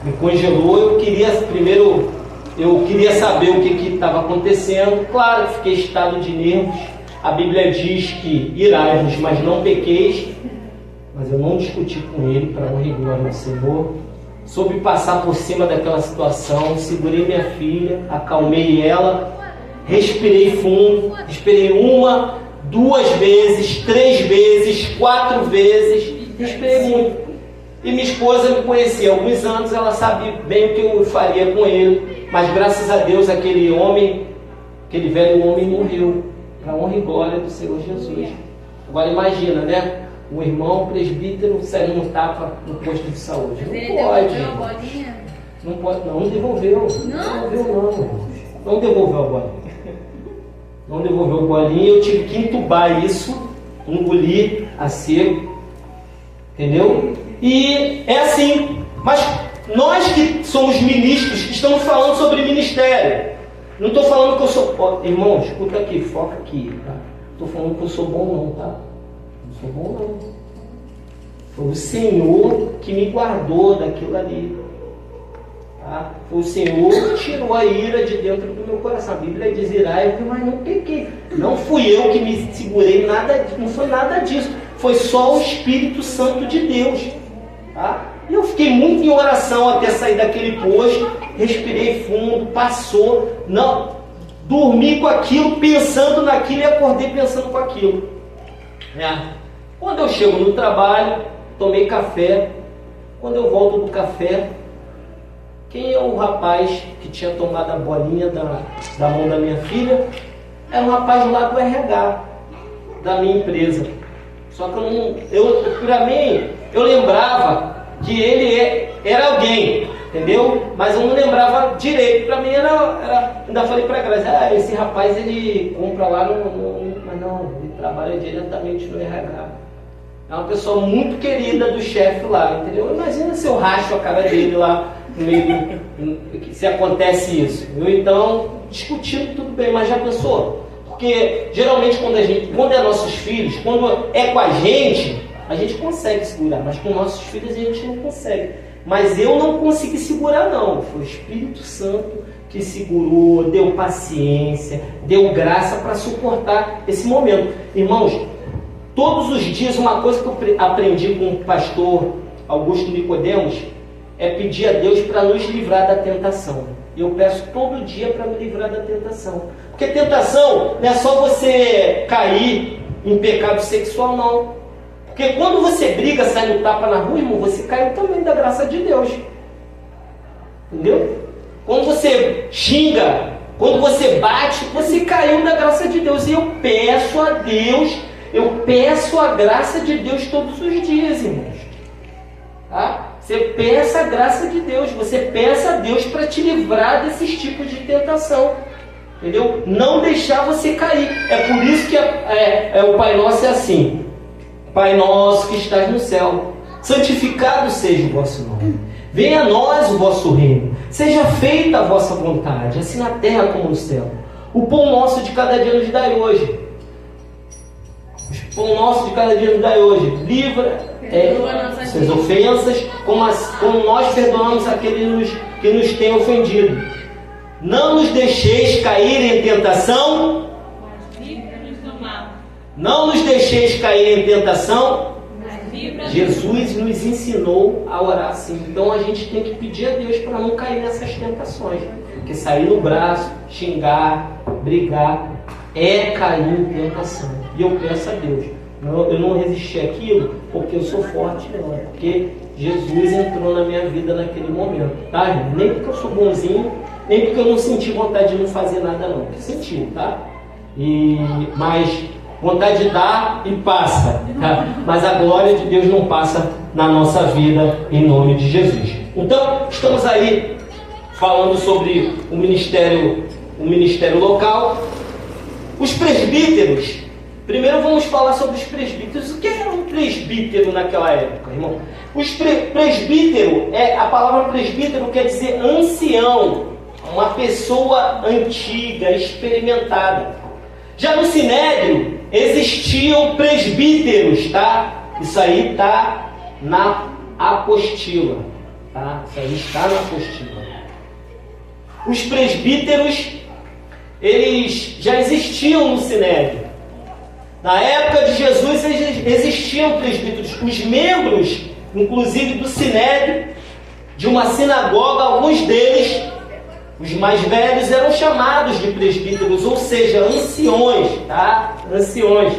S1: Me congelou, eu queria saber o que estava acontecendo. Claro que fiquei estado de nervos. A Bíblia diz que irai-vos, mas não pequeis. Mas eu não discuti com ele, para honra e glória do Senhor. Soube passar por cima daquela situação, segurei minha filha, acalmei ela, respirei fundo, respirei 1, 2 vezes, 3 vezes, 4 vezes, respirei muito. E minha esposa me conhecia há alguns anos, ela sabia bem o que eu faria com ele, mas graças a Deus aquele velho homem morreu, para a honra e glória do Senhor Jesus. Agora imagina, né? Um irmão presbítero saindo um tapa no posto de saúde. Não pode. Não pode, não devolveu. Não devolveu a bolinha. Não devolveu a bolinha. Eu tive que entubar isso, engolir a seco. Entendeu? E é assim. Mas nós que somos ministros, estamos falando sobre ministério. Não estou falando que eu sou... Irmão, escuta aqui, foca aqui. Tá? Estou falando que eu sou bom não, tá? Não sou bom não. Foi o Senhor que me guardou daquilo ali. Tá? Foi o Senhor que tirou a ira de dentro do meu coração. A Bíblia diz irai, mas não pequei. Não fui eu que me segurei, não foi nada disso. Foi só o Espírito Santo de Deus. Tá? E eu fiquei muito em oração até sair daquele posto. Respirei fundo, passou. Não, dormi com aquilo, pensando naquilo e acordei pensando com aquilo. Quando eu chego no trabalho, tomei café. Quando eu volto do café, quem é o rapaz que tinha tomado a bolinha da mão da minha filha? Era um rapaz lá do RH, da minha empresa. Só que para mim, eu lembrava que ele era alguém, entendeu? Mas eu não lembrava direito. Para mim ainda falei para a Graça, esse rapaz ele compra lá mas não, ele trabalha diretamente no RH. É uma pessoa muito querida do chefe lá, entendeu? Imagina se eu racho a cara dele lá no meio se acontece isso. Eu então, discutindo tudo bem, mas já pensou? Porque geralmente quando é nossos filhos, quando é com a gente consegue segurar, mas com nossos filhos a gente não consegue. Mas eu não consegui segurar não, foi o Espírito Santo que segurou, deu paciência, deu graça para suportar esse momento. Irmãos, todos os dias uma coisa que eu aprendi com o pastor Augusto Nicodemos é pedir a Deus para nos livrar da tentação. Eu peço todo dia para me livrar da tentação. Porque tentação não é só você cair em pecado sexual, não. Porque quando você briga, sai no tapa na rua, irmão, você caiu também da graça de Deus. Entendeu? Quando você xinga, quando você bate, você caiu da graça de Deus. E eu peço a Deus, eu peço a graça de Deus todos os dias, irmãos. Tá? Você peça a graça de Deus, você peça a Deus para te livrar desses tipos de tentação. Entendeu? Não deixar você cair. É por isso que o Pai Nosso é assim. Pai nosso que estás no céu, santificado seja o vosso nome. Venha a nós o vosso reino. Seja feita a vossa vontade, assim na terra como no céu. O pão nosso de cada dia nos dai hoje. pão nosso de cada dia nos dai hoje. Livra essas ofensas, como nós perdoamos aqueles que nos têm ofendido. Não nos deixeis cair em tentação. Não nos deixeis cair em tentação. Jesus nos ensinou a orar assim. Então a gente tem que pedir a Deus para não cair nessas tentações. Porque sair no braço, xingar, brigar, é cair em tentação. E eu peço a Deus, eu não resisti àquilo porque eu sou forte, não. É porque Jesus entrou na minha vida naquele momento, tá, irmão? Nem porque eu sou bonzinho, nem porque eu não senti vontade de não fazer nada, não. Eu senti, tá? Mas vontade de dar e passa, tá? Mas a glória de Deus não passa na nossa vida, em nome de Jesus. Então, estamos aí falando sobre o ministério local. Os presbíteros. Primeiro vamos falar sobre os presbíteros. O que era um presbítero naquela época, irmão? Presbítero, a palavra presbítero quer dizer ancião, uma pessoa antiga, experimentada. Já no Sinédrio existiam presbíteros, tá? Isso aí está na apostila, tá? Isso aí está na apostila. Os presbíteros, eles já existiam no Sinédrio. Na época de Jesus existiam presbíteros. Os membros, inclusive do Sinédrio, de uma sinagoga, alguns deles, os mais velhos, eram chamados de presbíteros, ou seja, anciões, tá? Anciões.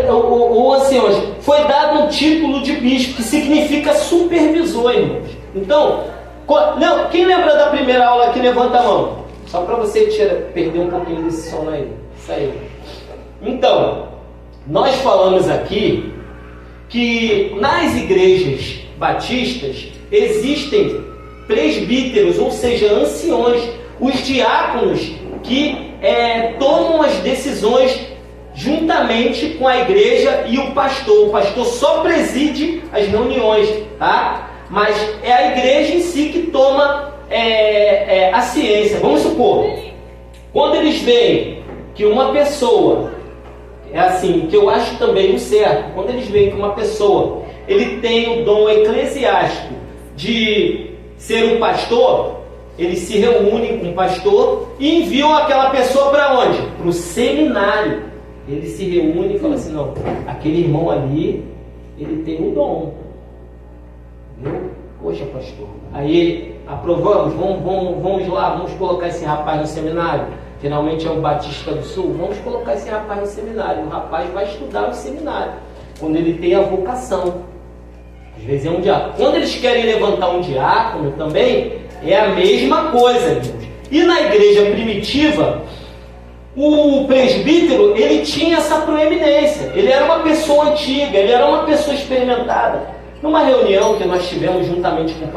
S1: Ou anciões. Foi dado um título de bispo, que significa supervisor, irmãos. Então, quem lembra da primeira aula aqui, levanta a mão. Só para você perder um pouquinho desse som aí. Isso aí. Então, nós falamos aqui que nas igrejas batistas existem presbíteros, ou seja, anciões, os diáconos que tomam as decisões juntamente com a igreja e o pastor. O pastor só preside as reuniões, tá? Mas é a igreja em si que toma a ciência. Vamos supor, quando eles veem que uma pessoa, que eu acho também o certo, quando eles veem que uma pessoa ele tem o dom eclesiástico de ser um pastor, eles se reúnem com o pastor e enviam aquela pessoa para onde? Para o seminário. Eles se reúnem e falam assim, não, aquele irmão ali, ele tem um dom. Entendeu? Poxa, pastor. Aí aprovamos, vamos lá, vamos colocar esse rapaz no seminário. Finalmente é o Batista do Sul. Vamos colocar esse rapaz no seminário. O rapaz vai estudar no seminário, quando ele tem a vocação. Às vezes é um diácono. Quando eles querem levantar um diácono também, é a mesma coisa, irmãos. E na igreja primitiva, o presbítero, ele tinha essa proeminência. Ele era uma pessoa antiga, ele era uma pessoa experimentada. Numa reunião que nós tivemos juntamente com o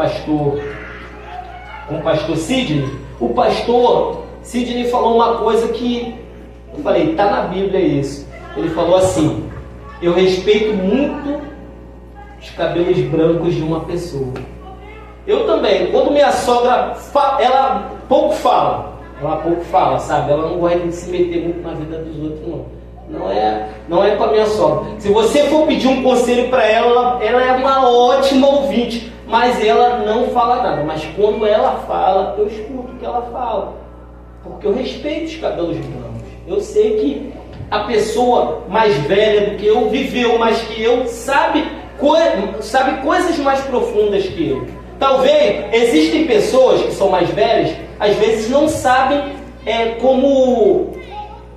S1: pastor Sidney, o pastor Sidney falou uma coisa que eu falei, está na Bíblia isso. Ele falou assim, eu respeito muito os cabelos brancos de uma pessoa. Eu também. Quando minha sogra ela pouco fala, sabe? Ela não gosta de se meter muito na vida dos outros, não. Não é com a minha sogra. Se você for pedir um conselho para ela, ela é uma ótima ouvinte, mas ela não fala nada. Mas quando ela fala, eu escuto o que ela fala, porque eu respeito os cabelos brancos. Eu sei que a pessoa mais velha do que eu viveu mais que eu, sabe coisas mais profundas que eu. Talvez existem pessoas que são mais velhas, às vezes não sabem como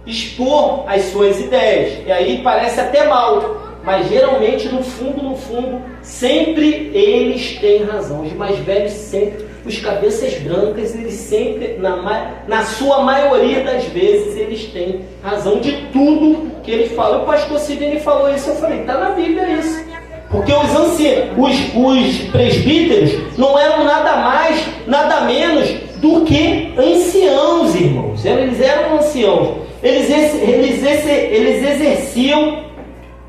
S1: expor as suas ideias, e aí parece até mal, mas geralmente no fundo, sempre eles têm razão. Os mais velhos sempre, os cabeças brancas, eles sempre, na sua maioria das vezes, eles têm razão de tudo que eles falam. O pastor Sidney falou isso, eu falei, está na Bíblia isso. Porque os presbíteros não eram nada mais, nada menos do que anciãos, irmãos. Eles eram anciãos. Eles exerciam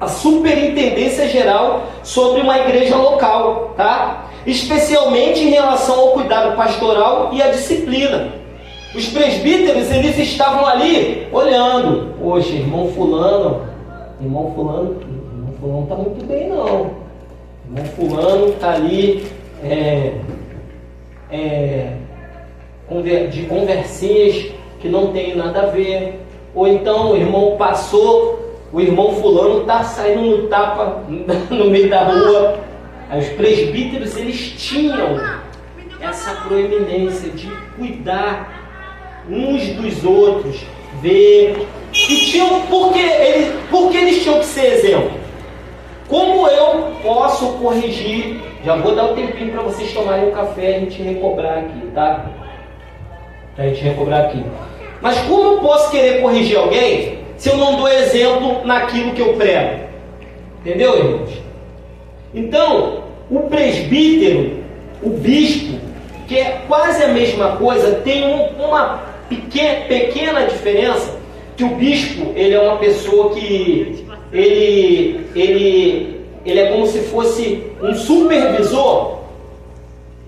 S1: a superintendência geral sobre uma igreja local, tá? Especialmente em relação ao cuidado pastoral e à disciplina. Os presbíteros, eles estavam ali olhando. Poxa, irmão fulano está muito bem não. Irmão fulano está ali de conversinhas que não tem nada a ver. Ou então o irmão passou, o irmão fulano está saindo no tapa no meio da rua. Aí os presbíteros, eles tinham essa proeminência de cuidar uns dos outros, ver. E tinham, porque eles tinham que ser exemplo. Como eu posso corrigir? Já vou dar um tempinho para vocês tomarem um café e a gente recobrar aqui, tá? Mas como eu posso querer corrigir alguém se eu não dou exemplo naquilo que eu prego? Entendeu, irmãos? Então, o presbítero, o bispo, que é quase a mesma coisa, tem uma pequena diferença, que o bispo, ele é uma pessoa que ele é como se fosse um supervisor,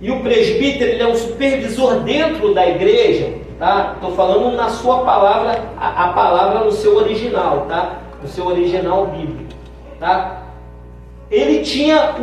S1: e o presbítero, ele é um supervisor dentro da igreja, tá? Estou falando na sua palavra, a palavra no seu original, tá? No seu original bíblico, tá? Ele tinha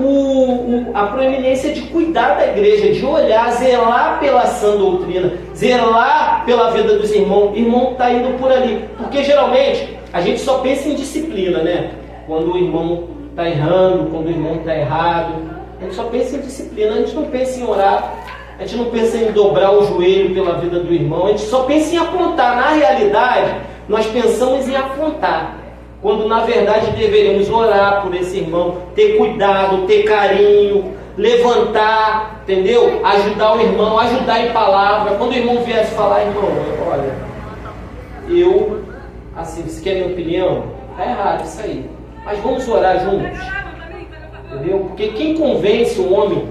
S1: a proeminência de cuidar da igreja, de olhar, zelar pela sã doutrina, zelar pela vida dos irmãos. O irmão está indo por ali, porque geralmente a gente só pensa em disciplina, né? Quando o irmão está errando, quando o irmão está errado, a gente só pensa em disciplina, a gente não pensa em orar, a gente não pensa em dobrar o joelho pela vida do irmão, a gente só pensa em apontar. Na realidade, nós pensamos em apontar, quando na verdade deveríamos orar por esse irmão, ter cuidado, ter carinho, levantar, entendeu? Ajudar o irmão, ajudar em palavra. Quando o irmão viesse falar, irmão, olha, assim, você quer minha opinião? Está errado isso aí, mas vamos orar juntos, entendeu? Porque quem convence o homem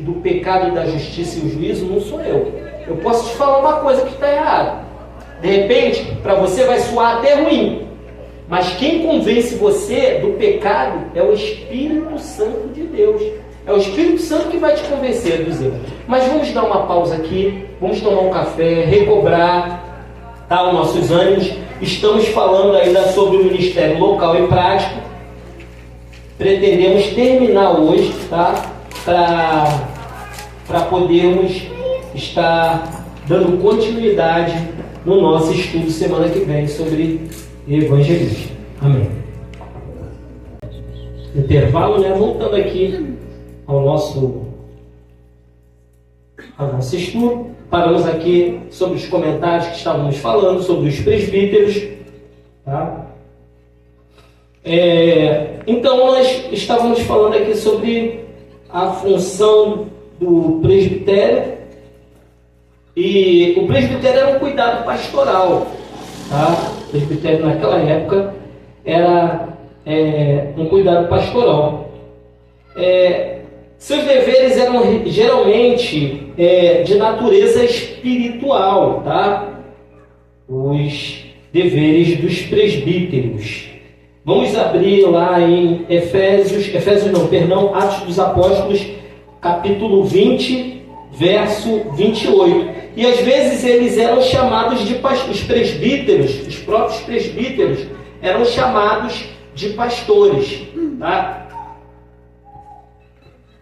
S1: do pecado, da justiça e o juízo não sou eu. Eu posso te falar uma coisa que está errada, de repente para você vai soar até ruim, mas quem convence você do pecado é o Espírito Santo de Deus. É o Espírito Santo que vai te convencer dos erros. Mas vamos dar uma pausa aqui, vamos tomar um café, recobrar, tá, os nossos ânimos. Estamos falando ainda sobre o ministério local e prático. Pretendemos terminar hoje, tá, para podermos estar dando continuidade no nosso estudo semana que vem sobre evangelismo. Amém. Intervalo, né? Voltando aqui ao nosso estudo, paramos aqui sobre os comentários que estávamos falando sobre os presbíteros, tá? Então nós estávamos falando aqui sobre a função do presbitério, e o presbitério era um cuidado pastoral, tá? O presbitério naquela época era um cuidado pastoral. Seus deveres eram geralmente de natureza espiritual, tá? Os deveres dos presbíteros. Vamos abrir lá em Atos dos Apóstolos, capítulo 20, verso 28. E às vezes eles eram chamados de pastores, os presbíteros, os próprios presbíteros eram chamados de pastores, tá?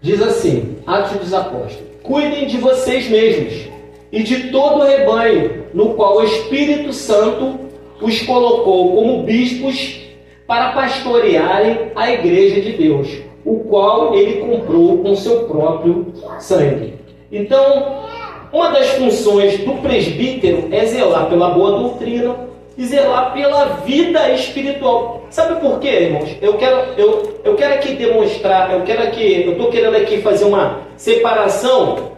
S1: Diz assim, Atos dos Apóstolos: cuidem de vocês mesmos e de todo o rebanho, no qual o Espírito Santo os colocou como bispos para pastorearem a igreja de Deus, o qual ele comprou com seu próprio sangue. Então, uma das funções do presbítero é zelar pela boa doutrina e zelar pela vida espiritual. Sabe por quê, irmãos? Eu quero aqui demonstrar, eu estou querendo aqui fazer uma separação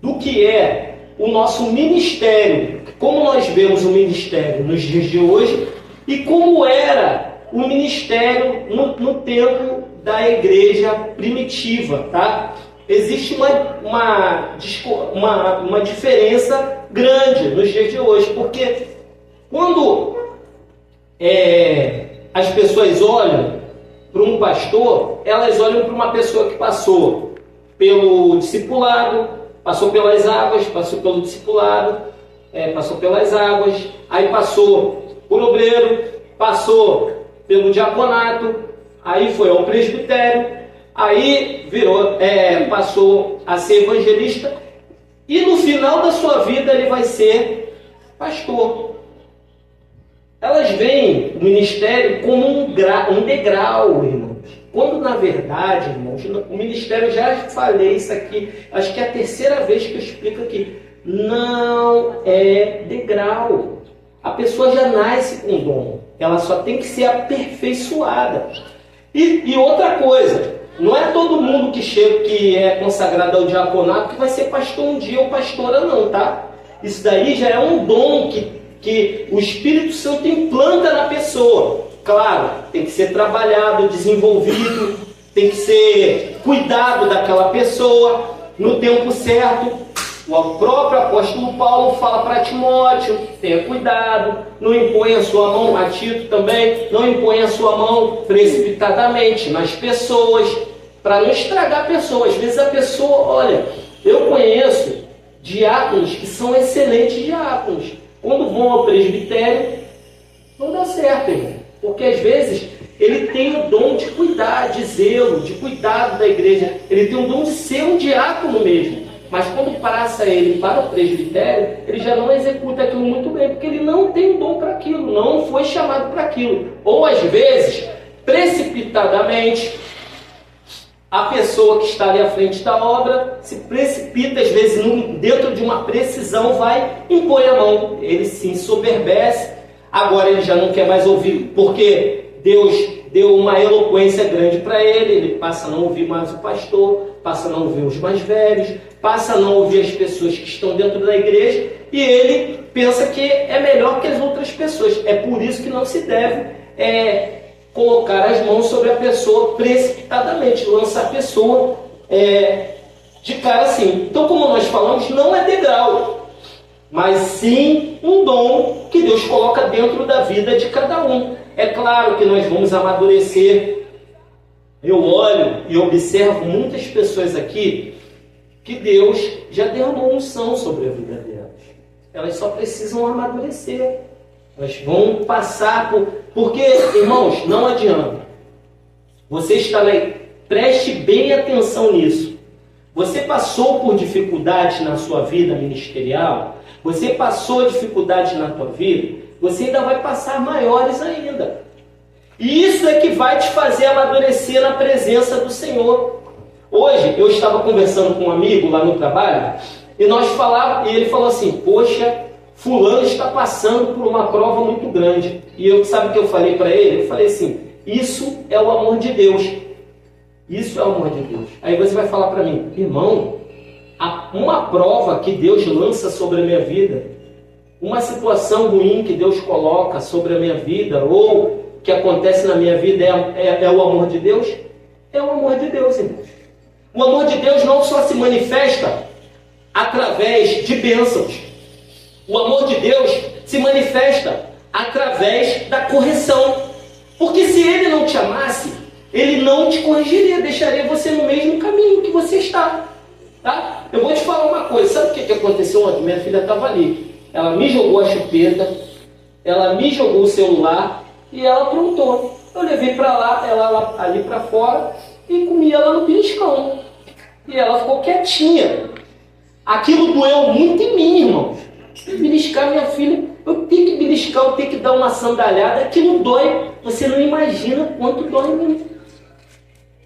S1: do que é o nosso ministério, como nós vemos o ministério nos dias de hoje e como era o ministério no tempo da igreja primitiva, tá? Existe uma diferença grande nos dias de hoje, porque quando as pessoas olham para um pastor, elas olham para uma pessoa que passou pelo discipulado, passou pelas águas, passou pelo discipulado, passou pelas águas, aí passou por obreiro, passou pelo diaconato, aí foi ao presbitério, aí passou a ser evangelista, e no final da sua vida ele vai ser pastor. Elas veem o ministério como um degrau, irmãos. Quando, na verdade, irmãos, o ministério, já falei isso aqui, acho que é a terceira vez que eu explico aqui, não é degrau. A pessoa já nasce com dom, ela só tem que ser aperfeiçoada. E outra coisa, não é todo mundo que chega, que é consagrado ao diaconato, que vai ser pastor um dia ou pastora não, tá? Isso daí já é um dom que o Espírito Santo implanta na pessoa. Claro, tem que ser trabalhado, desenvolvido, tem que ser cuidado daquela pessoa no tempo certo. O próprio apóstolo Paulo fala para Timóteo: tenha cuidado, não imponha a sua mão, a Tito também, não imponha a sua mão precipitadamente nas pessoas, para não estragar a pessoa. Às vezes a pessoa, olha, eu conheço diáconos que são excelentes diáconos. Quando vão ao presbitério, não dá certo, irmão. Porque às vezes ele tem o dom de cuidar, de zelo, de cuidado da igreja. Ele tem o dom de ser um diácono mesmo. Mas quando passa ele para o presbitério, ele já não executa aquilo muito bem, porque ele não tem o dom para aquilo, não foi chamado para aquilo. Ou às vezes, precipitadamente, a pessoa que está ali à frente da obra se precipita, às vezes dentro de uma precisão, vai, impõe a mão, ele se ensoberbece. Agora ele já não quer mais ouvir, porque Deus deu uma eloquência grande para ele, ele passa a não ouvir mais o pastor, passa a não ouvir os mais velhos, passa a não ouvir as pessoas que estão dentro da igreja, e ele pensa que é melhor que as outras pessoas. É por isso que não se deve colocar as mãos sobre a pessoa precipitadamente, lançar a pessoa de cara assim. Então, como nós falamos, não é degrau, mas sim um dom que Deus coloca dentro da vida de cada um. É claro que nós vamos amadurecer. Eu olho e observo muitas pessoas aqui que Deus já derramou unção sobre a vida delas. Elas só precisam amadurecer. Elas vão passar por... Porque, irmãos, não adianta. Você está aí, preste bem atenção nisso. Você passou por dificuldades na sua vida ministerial, você passou dificuldades na tua vida, você ainda vai passar maiores ainda. E isso é que vai te fazer amadurecer na presença do Senhor. Hoje, eu estava conversando com um amigo lá no trabalho, e ele falou assim: poxa, fulano está passando por uma prova muito grande. E sabe o que eu falei para ele? Eu falei assim: isso é o amor de Deus. Isso é o amor de Deus. Aí você vai falar para mim: irmão, uma prova que Deus lança sobre a minha vida, uma situação ruim que Deus coloca sobre a minha vida, ou que acontece na minha vida, é o amor de Deus? É o amor de Deus, irmãos. O amor de Deus não só se manifesta através de bênçãos. O amor de Deus se manifesta através da correção. Porque se Ele não te amasse, Ele não te corrigiria, deixaria você no mesmo caminho que você está. Tá? Eu vou te falar uma coisa. Sabe o que aconteceu ontem? Minha filha estava ali. Ela me jogou a chupeta, ela me jogou o celular e ela aprontou. Eu levei para lá, ela ali para fora, e comi ela no beliscão. E ela ficou quietinha. Aquilo doeu muito em mim, irmãos. Beliscar minha filha, eu tenho que beliscar, eu tenho que dar uma sandalhada, aquilo dói. Você não imagina quanto dói em mim.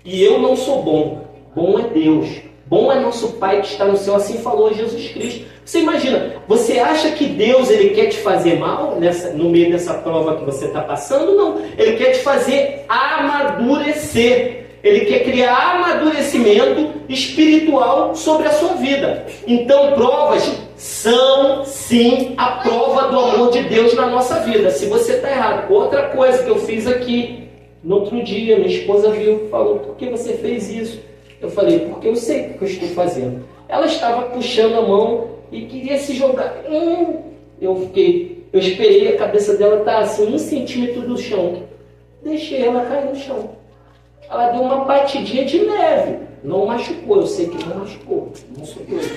S1: E eu não sou bom. Bom é Deus. Bom é nosso Pai que está no céu, assim falou Jesus Cristo. Você imagina, você acha que Deus ele quer te fazer mal no meio dessa prova que você está passando? Não. Ele quer te fazer amadurecer. Ele quer criar amadurecimento espiritual sobre a sua vida. Então, provas são, sim, a prova do amor de Deus na nossa vida. Se você está errado. Outra coisa que eu fiz aqui, no outro dia, minha esposa viu, falou: por que você fez isso? Eu falei: porque eu sei o que eu estou fazendo. Ela estava puxando a mão e queria se jogar. Eu esperei a cabeça dela estar assim, 1 centímetro do chão. Deixei ela cair no chão. ela deu uma batidinha de leve. Não machucou, eu sei que não machucou. Não sou doido,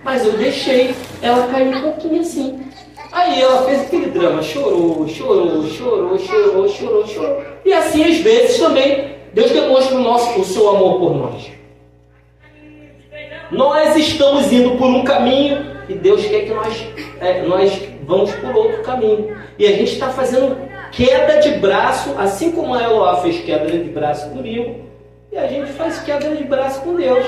S1: mas eu deixei ela cair um pouquinho assim. Aí ela fez aquele drama, chorou. E assim, às vezes, também, Deus demonstra o seu amor por nós. Nós estamos indo por um caminho e Deus quer que nós vamos por outro caminho. E a gente está fazendo queda de braço, assim como a Eloá fez queda de braço comigo, e a gente faz queda de braço com Deus.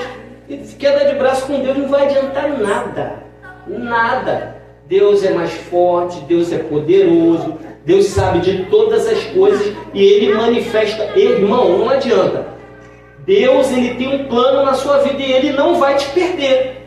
S1: E queda de braço com Deus não vai adiantar nada. Nada. Deus é mais forte, Deus é poderoso, Deus sabe de todas as coisas e Ele manifesta. Irmão, não adianta. Deus, Ele tem um plano na sua vida e Ele não vai te perder.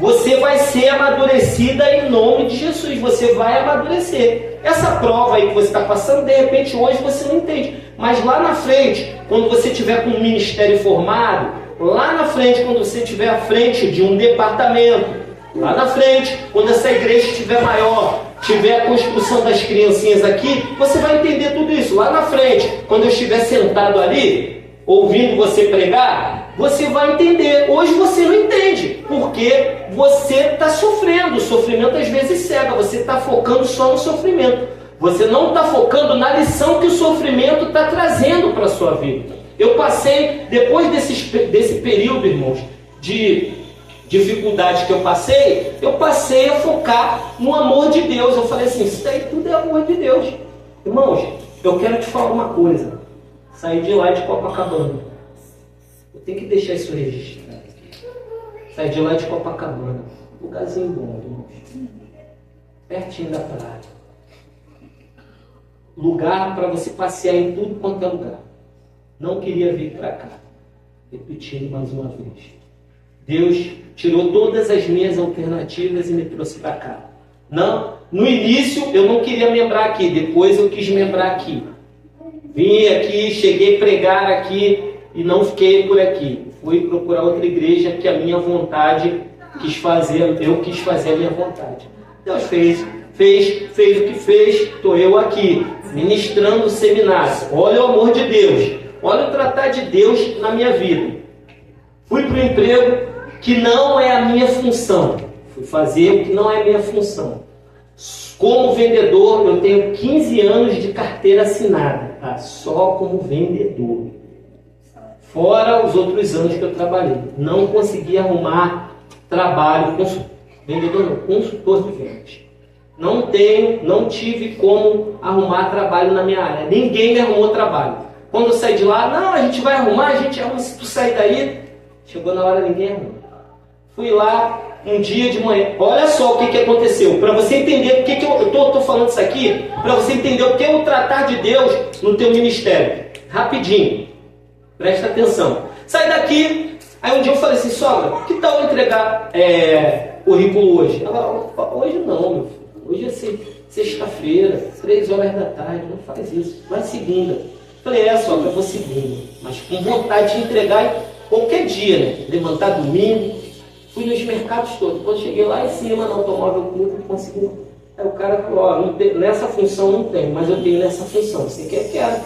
S1: Você vai ser amadurecida em nome de Jesus. Você vai amadurecer. Essa prova aí que você está passando, de repente hoje você não entende. Mas lá na frente, quando você tiver com um ministério formado, lá na frente, quando você estiver à frente de um departamento, lá na frente, quando essa igreja estiver maior, tiver a construção das criancinhas aqui, você vai entender tudo isso. Lá na frente, quando eu estiver sentado ali, ouvindo você pregar, você vai entender. Hoje você não entende, porque você está sofrendo. O sofrimento às vezes cega, você está focando só no sofrimento. Você não está focando na lição que o sofrimento está trazendo para a sua vida. Eu passei, depois desse período, irmãos, de dificuldade que eu passei a focar no amor de Deus. Eu falei assim, isso daí tudo é amor de Deus. Irmãos, eu quero te falar uma coisa. Saí de lá de Copacabana. Eu tenho que deixar isso registrado aqui. Saí de lá de Copacabana. Lugarzinho bom, irmãos. Pertinho da praia. Lugar para você passear em tudo quanto é lugar. Não queria vir para cá. Repetindo mais uma vez. Deus tirou todas as minhas alternativas e me trouxe para cá. Não, no início eu não queria membrar aqui, depois eu quis membrar aqui. Vim aqui, cheguei a pregar aqui e não fiquei por aqui. Fui procurar outra igreja que a minha vontade quis fazer, eu quis fazer a minha vontade. Deus fez o que fez, estou eu aqui, ministrando o seminário. Olha o amor de Deus, olha o tratar de Deus na minha vida. Fui para o emprego que não é a minha função. Fui fazer o que não é a minha função. Como vendedor, eu tenho 15 anos de carteira assinada, tá? Só como vendedor. Fora os outros anos que eu trabalhei. Não consegui arrumar trabalho, vendedor não, consultor de vendas. Não tive como arrumar trabalho na minha área. Ninguém me arrumou trabalho. Quando eu saí de lá, não, a gente vai arrumar, a gente arruma, se tu sair daí. Chegou na hora, ninguém arrumou. Fui lá um dia de manhã. Olha só o que aconteceu. Para você entender porque que eu estou falando isso aqui, para você entender o que é o tratar de Deus no teu ministério. Rapidinho. Presta atenção. Sai daqui. Aí um dia eu falei assim, sogra, que tal eu entregar currículo hoje? Ela, hoje não, meu filho. Hoje é sexta-feira, 3 horas da tarde. Não faz isso. Vai segunda. Falei, sogra, eu vou segunda. Mas com vontade de entregar qualquer dia, né? Levantar domingo. Fui nos mercados todos. Quando cheguei lá em cima, no automóvel clube, consegui. Aí o cara falou, nessa função não tem, mas eu tenho nessa função. Você quer? Quero.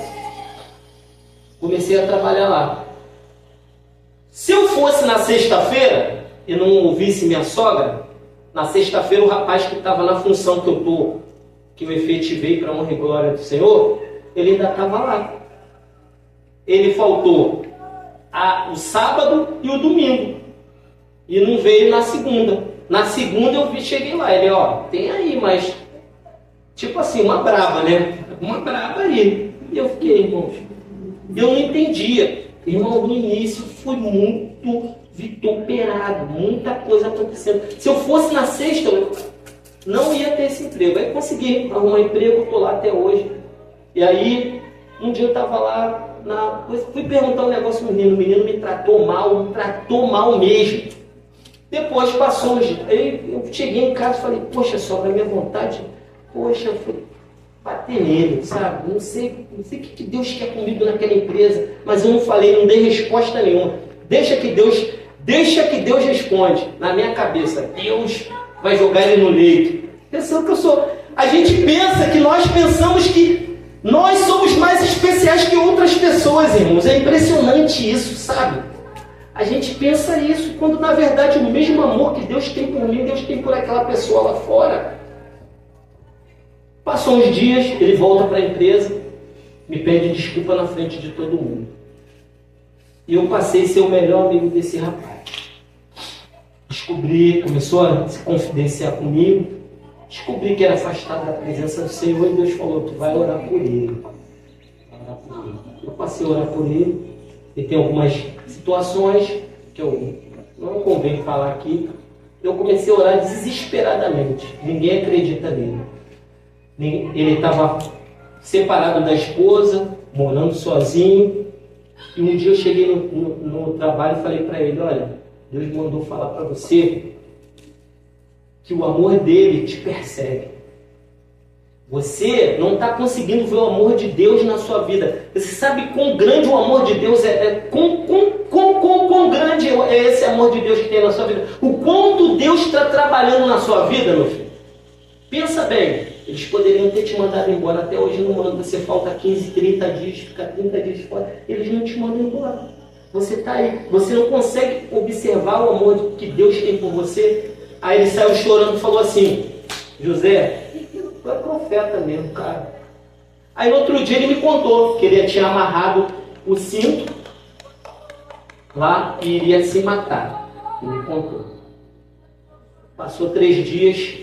S1: Comecei a trabalhar lá. Se eu fosse na sexta-feira e não ouvisse minha sogra, na sexta-feira o rapaz que estava na função que eu efetivei para a honra e glória do Senhor, ele ainda estava lá. Ele faltou o sábado e o domingo. E não veio na segunda. Na segunda eu cheguei lá. Ele, tem aí, mas... Tipo assim, uma brava, né? Uma brava aí. E eu fiquei, irmãos... Eu não entendia. Irmão, no início fui muito vituperado. Muita coisa acontecendo. Se eu fosse na sexta, eu não ia ter esse emprego. Aí consegui arrumar emprego, estou lá até hoje. E aí, um dia eu estava lá... Fui perguntar um negócio ao menino. O menino me tratou mal mesmo. Depois passou uns dias, eu cheguei em casa e falei, poxa, sogra, minha vontade, poxa, eu fui bater nele, sabe? Não sei o que Deus quer comigo naquela empresa, mas eu não falei, não dei resposta nenhuma. Deixa que Deus responde na minha cabeça. Deus vai jogar ele no leito. Pensando que eu sou. A gente pensa que nós pensamos que Nós somos mais especiais que outras pessoas, irmãos. É impressionante isso, sabe? A gente pensa isso, quando na verdade o mesmo amor que Deus tem por mim, Deus tem por aquela pessoa lá fora. Passou uns dias, ele volta para a empresa, me pede desculpa na frente de todo mundo. E eu passei a ser o melhor amigo desse rapaz. Descobri, começou a se confidenciar comigo, descobri que era afastado da presença do Senhor e Deus falou, tu vai orar por ele. Eu passei a orar por ele. E tem algumas situações que eu não convém falar aqui. Eu comecei a orar desesperadamente. Ninguém acredita nele. Ele estava separado da esposa, morando sozinho. E um dia eu cheguei no trabalho e falei para ele, olha, Deus me mandou falar para você que o amor dele te persegue. Você não está conseguindo ver o amor de Deus na sua vida. Você sabe quão grande o amor de Deus é? Quão grande é esse amor de Deus que tem na sua vida? O quanto Deus está trabalhando na sua vida, meu filho? Pensa bem. Eles poderiam ter te mandado embora. Até hoje não mandam. Você falta 15, 30 dias, fica 30 dias fora. Eles não te mandam embora. Você está aí. Você não consegue observar o amor que Deus tem por você. Aí ele saiu chorando e falou assim, José, tu é profeta mesmo, cara. Aí no outro dia ele me contou que ele tinha amarrado o cinto lá e iria se matar. Ele me contou. Passou 3 dias,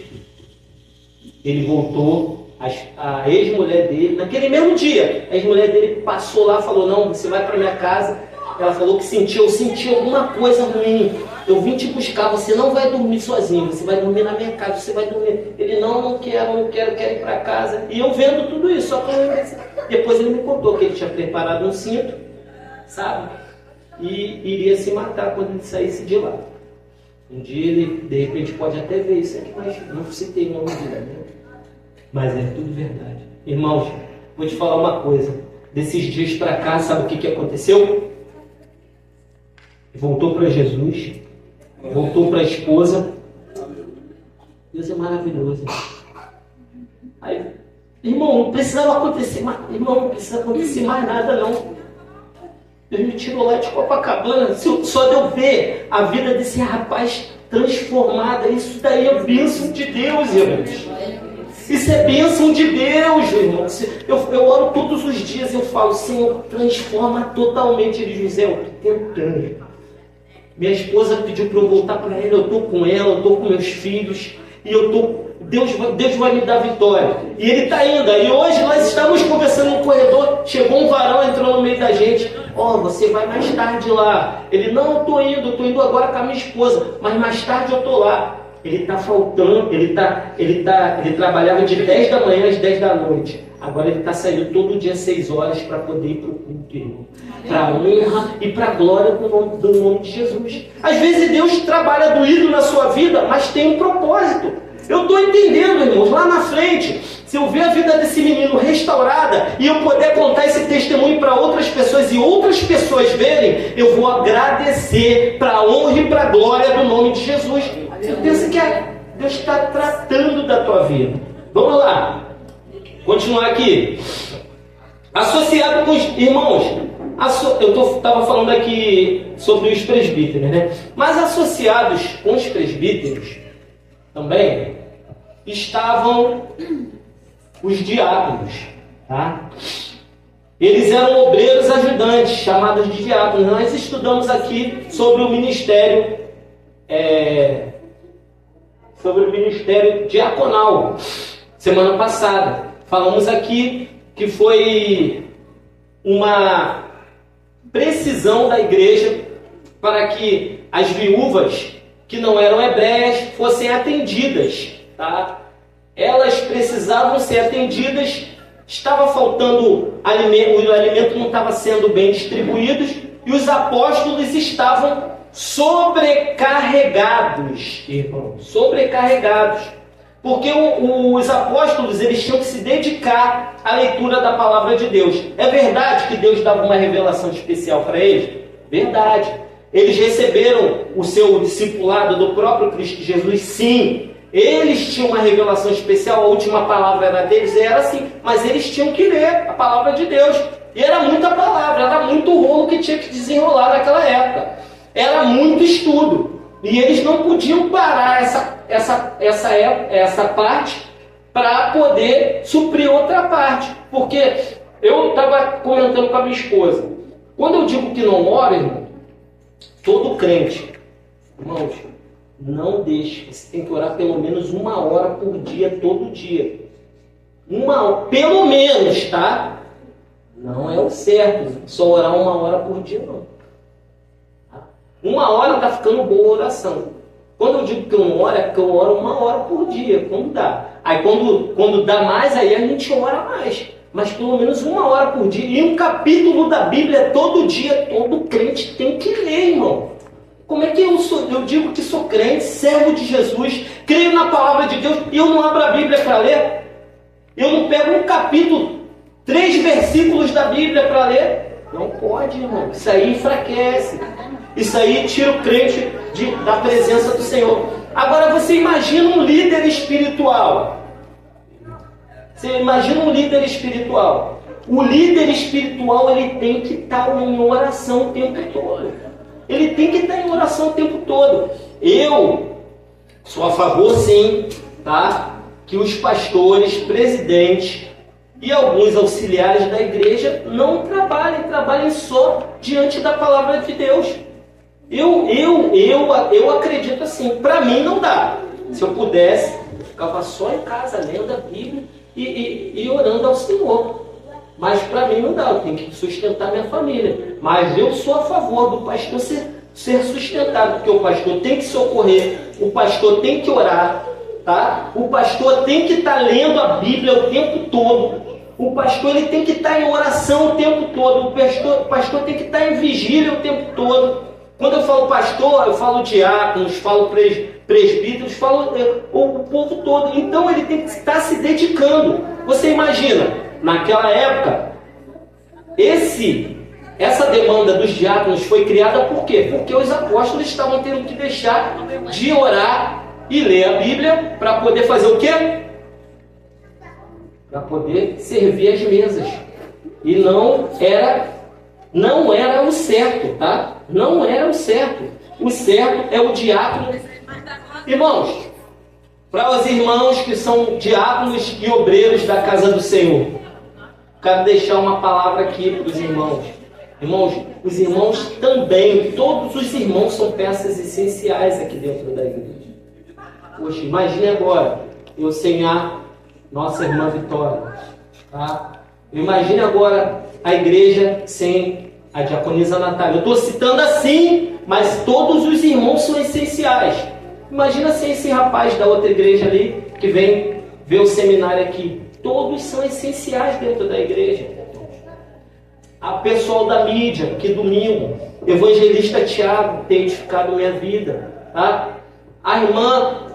S1: ele voltou, a ex-mulher dele, naquele mesmo dia, a ex-mulher dele passou lá e falou, não, você vai para minha casa. Ela falou que eu senti alguma coisa ruim. Eu vim te buscar, você não vai dormir sozinho, você vai dormir na minha casa, você vai dormir. Ele, não quero ir para casa. E eu vendo tudo isso, só que depois ele me contou que ele tinha preparado um cinto, sabe? E iria se matar quando ele saísse de lá. Um dia ele, de repente, pode até ver isso aqui, mas não citei o nome dele, né? Mas é tudo verdade. Irmãos, vou te falar uma coisa. Desses dias para cá, sabe o que aconteceu? Voltou para Jesus, voltou para a esposa. Deus é maravilhoso. Aí, irmão, não precisava acontecer mais, não precisa acontecer mais nada, não. Deus me tirou lá de Copacabana, só de eu ver a vida desse rapaz transformada, isso daí é bênção de Deus, irmãos. Isso é bênção de Deus, irmãos. Eu oro todos os dias, eu falo, Senhor, transforma totalmente ele, José, eu estou tentando. Minha esposa pediu para eu voltar para ela, eu estou com ela, eu estou com meus filhos, e Deus vai me dar vitória. E ele está indo. E hoje nós estamos conversando no corredor, chegou um varão, entrou no meio da gente. Você vai mais tarde lá. Ele, não, eu estou indo agora com a minha esposa, mas mais tarde eu estou lá. Ele está faltando, ele trabalhava de 10 da manhã às 10 da noite. Agora ele está saindo todo dia às 6 horas para poder ir para o culto, irmão. Para a honra e para a glória do nome de Jesus. Às vezes Deus trabalha doído na sua vida, mas tem um propósito. Eu estou entendendo, irmãos, lá na frente, se eu ver a vida desse menino restaurada e eu puder contar esse testemunho para outras pessoas e outras pessoas verem, eu vou agradecer para a honra e para a glória do nome de Jesus. Eu penso que Deus está tratando da tua vida. Vamos lá. Continuar aqui. Associado com os irmãos, eu estava falando aqui sobre os presbíteros, né? Mas associados com os presbíteros também estavam os diáconos, tá? Eles eram obreiros ajudantes, chamados de diáconos. Nós estudamos aqui sobre o ministério diaconal semana passada. Falamos aqui que foi uma precisão da igreja para que as viúvas que não eram hebreias fossem atendidas, tá? Elas precisavam ser atendidas, estava faltando alimento, o alimento não estava sendo bem distribuído e os apóstolos estavam sobrecarregados, irmãos, sobrecarregados. Porque os apóstolos, eles tinham que se dedicar à leitura da palavra de Deus. É verdade que Deus dava uma revelação especial para eles? Verdade. Eles receberam o seu discipulado do próprio Cristo Jesus? Sim. Eles tinham uma revelação especial, a última palavra era deles, era assim, mas eles tinham que ler a palavra de Deus. E era muita palavra, era muito rolo que tinha que desenrolar naquela época. Era muito estudo. E eles não podiam parar essa parte para poder suprir outra parte. Porque eu estava comentando com a minha esposa. Quando eu digo que não ora, irmão, todo crente, irmãos, não deixe. Você tem que orar pelo menos 1 hora por dia, todo dia. 1 hora, pelo menos, tá? Não é o certo, só orar 1 hora por dia, não. 1 hora está ficando boa a oração. Quando eu digo que eu não oro, é porque eu oro 1 hora por dia, quando dá. Aí quando dá mais, aí a gente ora mais. Mas pelo menos 1 hora por dia. E um capítulo da Bíblia todo dia, todo crente tem que ler, irmão. Como é que eu digo que sou crente, servo de Jesus, creio na palavra de Deus, e eu não abro a Bíblia para ler? Eu não pego um capítulo, 3 versículos da Bíblia para ler? Não pode, irmão. Isso aí enfraquece. Isso aí tira o crente da presença do Senhor. Agora você imagina um líder espiritual. Você imagina um líder espiritual. O líder espiritual, ele tem que estar em oração o tempo todo. Ele tem que estar em oração o tempo todo. Eu sou a favor, sim, tá? Que os pastores, presidentes e alguns auxiliares da igreja não trabalhem só diante da palavra de Deus. Eu acredito assim. Para mim não dá. Se eu pudesse, eu ficava só em casa lendo a Bíblia e orando ao Senhor. Mas para mim não dá, eu tenho que sustentar minha família. Mas eu sou a favor do pastor ser sustentado, porque o pastor tem que socorrer, o pastor tem que orar, tá? O pastor tem que estar lendo a Bíblia o tempo todo. O pastor ele tem que estar em oração o tempo todo. O pastor tem que estar em vigília o tempo todo. Quando eu falo pastor, eu falo diáconos, falo presbíteros, falo o povo todo. Então ele tem que estar se dedicando. Você imagina, naquela época, essa demanda dos diáconos foi criada por quê? Porque os apóstolos estavam tendo que deixar de orar e ler a Bíblia para poder fazer o quê? Para poder servir as mesas. E não era o certo, tá? Não era o certo. O certo é o diácono. Irmãos, para os irmãos que são diáconos e obreiros da casa do Senhor, quero deixar uma palavra aqui para os irmãos. Irmãos, os irmãos também, todos os irmãos são peças essenciais aqui dentro da igreja. Poxa, imagine agora, eu sem a nossa irmã Vitória, tá? Imagine agora a igreja sem a diaconisa Natália. Eu estou citando assim, mas todos os irmãos são essenciais. Imagina sem esse rapaz da outra igreja ali, que vem ver o seminário aqui. Todos são essenciais dentro da igreja. A pessoal da mídia, que domingo, evangelista Tiago, tem edificado minha vida, tá? A irmã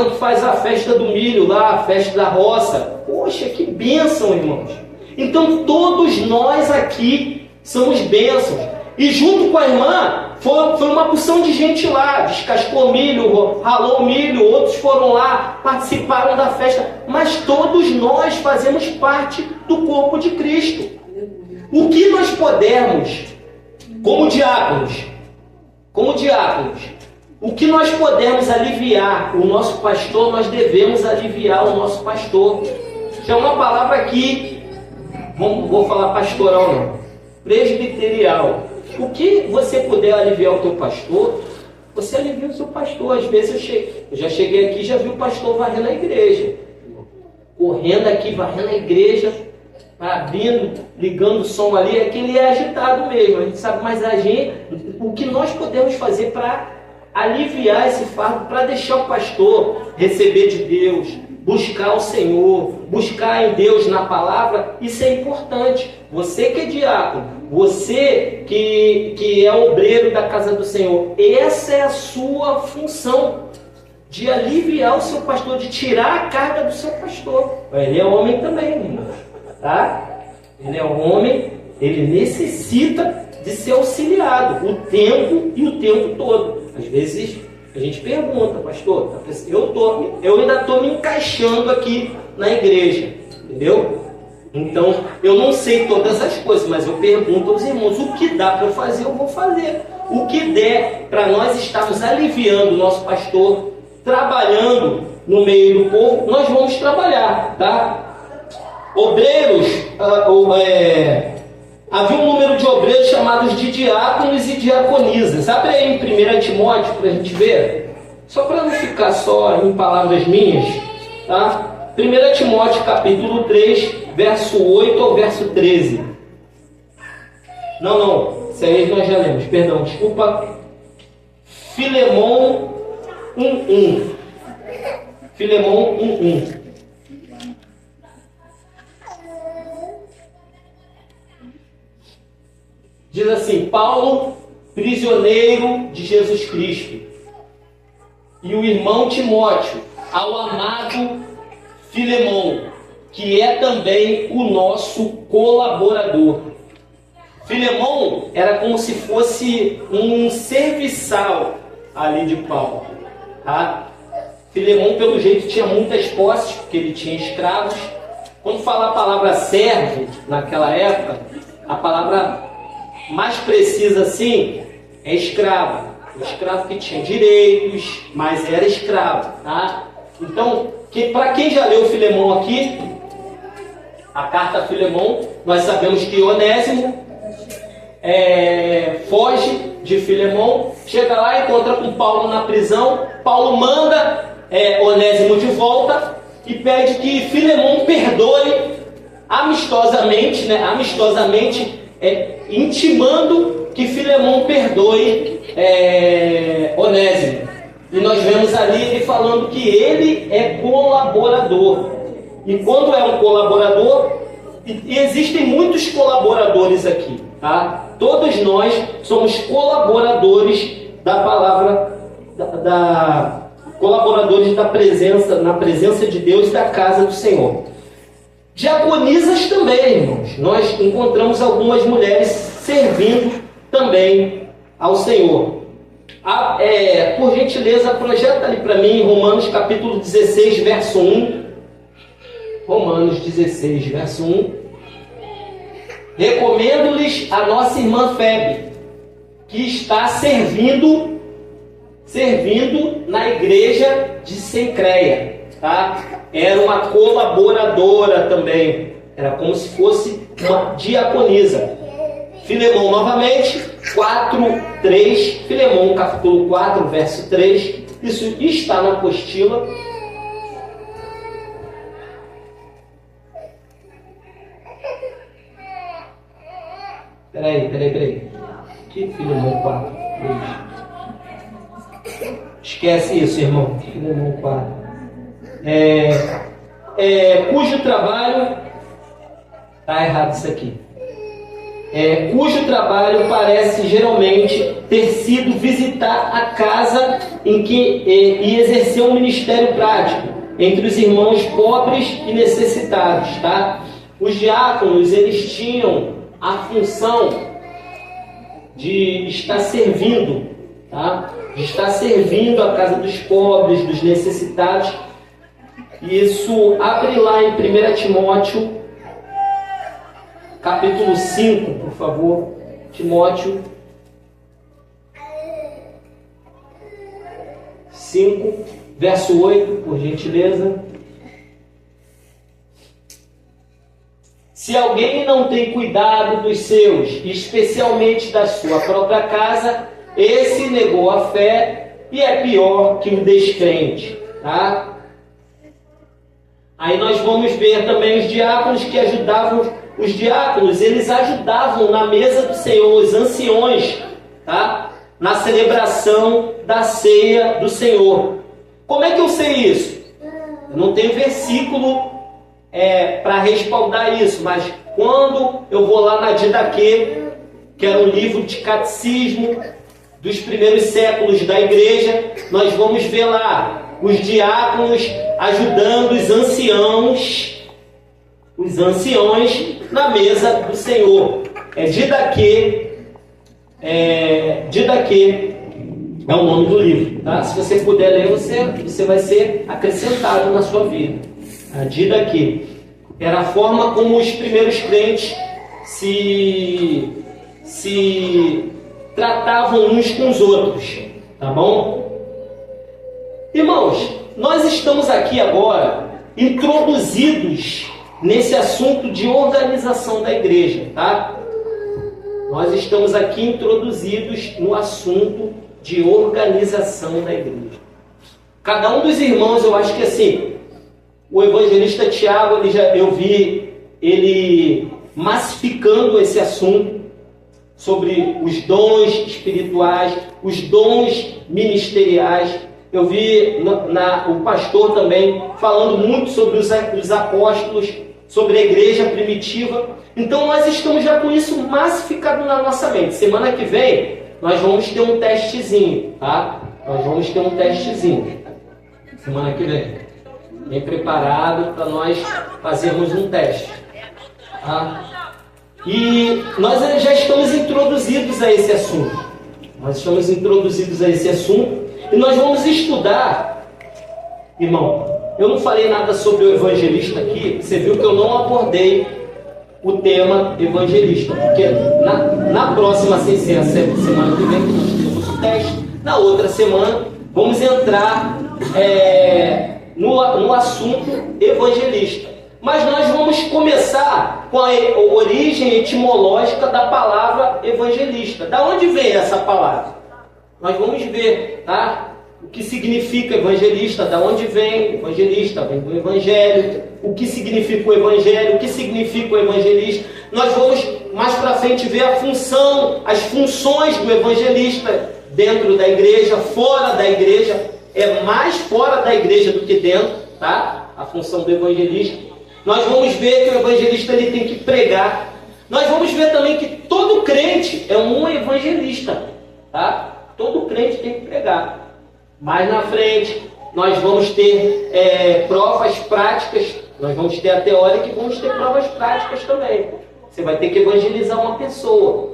S1: que faz a festa do milho lá, a festa da roça. Poxa, que bênção, irmãos. Então todos nós aqui somos bênçãos. E junto com a irmã, foi uma porção de gente lá, descascou milho, ralou milho, outros foram lá, participaram da festa. Mas todos nós fazemos parte do corpo de Cristo. O que nós podemos, como diáconos, o que nós podemos aliviar o nosso pastor, nós devemos aliviar o nosso pastor. Que é uma palavra aqui, vou falar pastoral não, presbiterial. O que você puder aliviar o teu pastor, você alivia o seu pastor. Às vezes eu já cheguei aqui e já vi o pastor varrendo a igreja. Correndo aqui, varrendo a igreja, abrindo, ligando o som ali, é que ele é agitado mesmo, a gente sabe, mas o que nós podemos fazer para aliviar esse fardo, para deixar o pastor receber de Deus, buscar o Senhor, buscar em Deus na palavra, isso é importante. Você que é diácono, você que é obreiro da casa do Senhor, essa é a sua função, de aliviar o seu pastor, de tirar a carga do seu pastor. Ele é homem também, irmão. Tá? Ele é um homem, ele necessita de ser auxiliado o tempo todo. Às vezes A gente pergunta, pastor, eu ainda estou me encaixando aqui na igreja, entendeu? Então, eu não sei todas as coisas, mas eu pergunto aos irmãos, o que dá para eu fazer, eu vou fazer. O que der para nós estarmos aliviando o nosso pastor, trabalhando no meio do povo, nós vamos trabalhar, tá? Obreiros, havia um número de obreiros chamados de diáconos e diaconisas. Abre aí em 1 Timóteo para a gente ver, só para não ficar só em palavras minhas, tá? 1 Timóteo capítulo 3, verso 8 ao verso 13. Não, isso aí nós já lemos, perdão, desculpa. Filemão 1:1. Filemão 1:1. Diz assim: Paulo, prisioneiro de Jesus Cristo, e o irmão Timóteo, ao amado Filemão, que é também o nosso colaborador. Filemão era como se fosse um serviçal ali de Paulo, tá? Filemão, pelo jeito, tinha muitas posses, porque ele tinha escravos. Quando fala a palavra servo, naquela época, a palavra mais precisa assim é escravo. O escravo que tinha direitos, mas era escravo, tá? Então, para quem já leu Filemão aqui, a carta a Filemão, nós sabemos que Onésimo foge de Filemão, chega lá, encontra com Paulo na prisão. Paulo manda Onésimo de volta e pede que Filemão perdoe amistosamente, intimando que Filemão perdoe Onésimo. E nós vemos ali ele falando que ele é colaborador. E quando é um colaborador, e existem muitos colaboradores aqui, tá? Todos nós somos colaboradores da palavra, colaboradores na presença de Deus e da casa do Senhor. Diaconisas também, irmãos. Nós encontramos algumas mulheres servindo também ao Senhor. Por gentileza, projeta ali para mim Romanos capítulo 16, verso 1. Romanos 16, verso 1. Recomendo-lhes a nossa irmã Febe, que está servindo na igreja de Cencreia, tá? Era uma colaboradora também, era como se fosse uma diaconisa. Filemão novamente, 4:3, Filemão capítulo 4, verso 3, isso está na apostila. Peraí. Que Filemão 4, 3. Esquece isso, irmão. Filemão 4. Cujo trabalho... Está errado isso aqui. Cujo trabalho parece geralmente ter sido visitar a casa em que e exercer um ministério prático entre os irmãos pobres e necessitados, tá? Os diáconos, eles tinham a função de estar servindo, tá? De estar servindo a casa dos pobres, dos necessitados. Isso abre lá em 1 Timóteo capítulo 5, por favor. Timóteo 5, verso 8, por gentileza. Se alguém não tem cuidado dos seus, especialmente da sua própria casa, esse negou a fé e é pior que um descrente, tá? Aí nós vamos ver também os diáconos que ajudavam. Os diáconos, eles ajudavam na mesa do Senhor, os anciões, tá? Na celebração da ceia do Senhor. Como é que eu sei isso? Eu não tenho versículo para respaldar isso, mas quando eu vou lá na Didaquê, que era um livro de catecismo dos primeiros séculos da igreja, nós vamos ver lá os diáconos ajudando os anciões na mesa do Senhor. Didaquê, É o nome do livro, tá? Se você puder ler, você vai ser acrescentado na sua vida. A Dida aqui. Era a forma como os primeiros crentes se tratavam uns com os outros, tá bom? Irmãos, nós estamos aqui agora introduzidos nesse assunto de organização da igreja, tá? Nós estamos aqui introduzidos no assunto de organização da igreja. Cada um dos irmãos, eu acho que assim, o evangelista Tiago, eu vi ele massificando esse assunto sobre os dons espirituais, os dons ministeriais. Eu vi o pastor também falando muito sobre os apóstolos, sobre a igreja primitiva. Então nós estamos já com isso massificado na nossa mente. Semana que vem nós vamos ter um testezinho, tá? Nós vamos ter um testezinho. Semana que vem. Bem preparado para nós fazermos um teste, tá? E nós já estamos introduzidos a esse assunto. E nós vamos estudar, irmão. Eu não falei nada sobre o evangelista aqui. Você viu que eu não abordei o tema evangelista, porque na próxima semana que vem, que nós temos o teste, na outra semana vamos entrar no assunto evangelista. Mas nós vamos começar com a origem etimológica da palavra evangelista. Da onde vem essa palavra? Nós vamos ver, tá? O que significa evangelista, da onde vem evangelista, vem do evangelho, o que significa o evangelho, o que significa o evangelista. Nós vamos mais para frente ver as funções do evangelista dentro da igreja, fora da igreja. É mais fora da igreja do que dentro, tá? A função do evangelista. Nós vamos ver que o evangelista ele tem que pregar. Nós vamos ver também que todo crente é um evangelista, tá? Todo crente tem que pregar. Mais na frente, nós vamos ter provas práticas. Nós vamos ter a teórica e vamos ter provas práticas também. Você vai ter que evangelizar uma pessoa.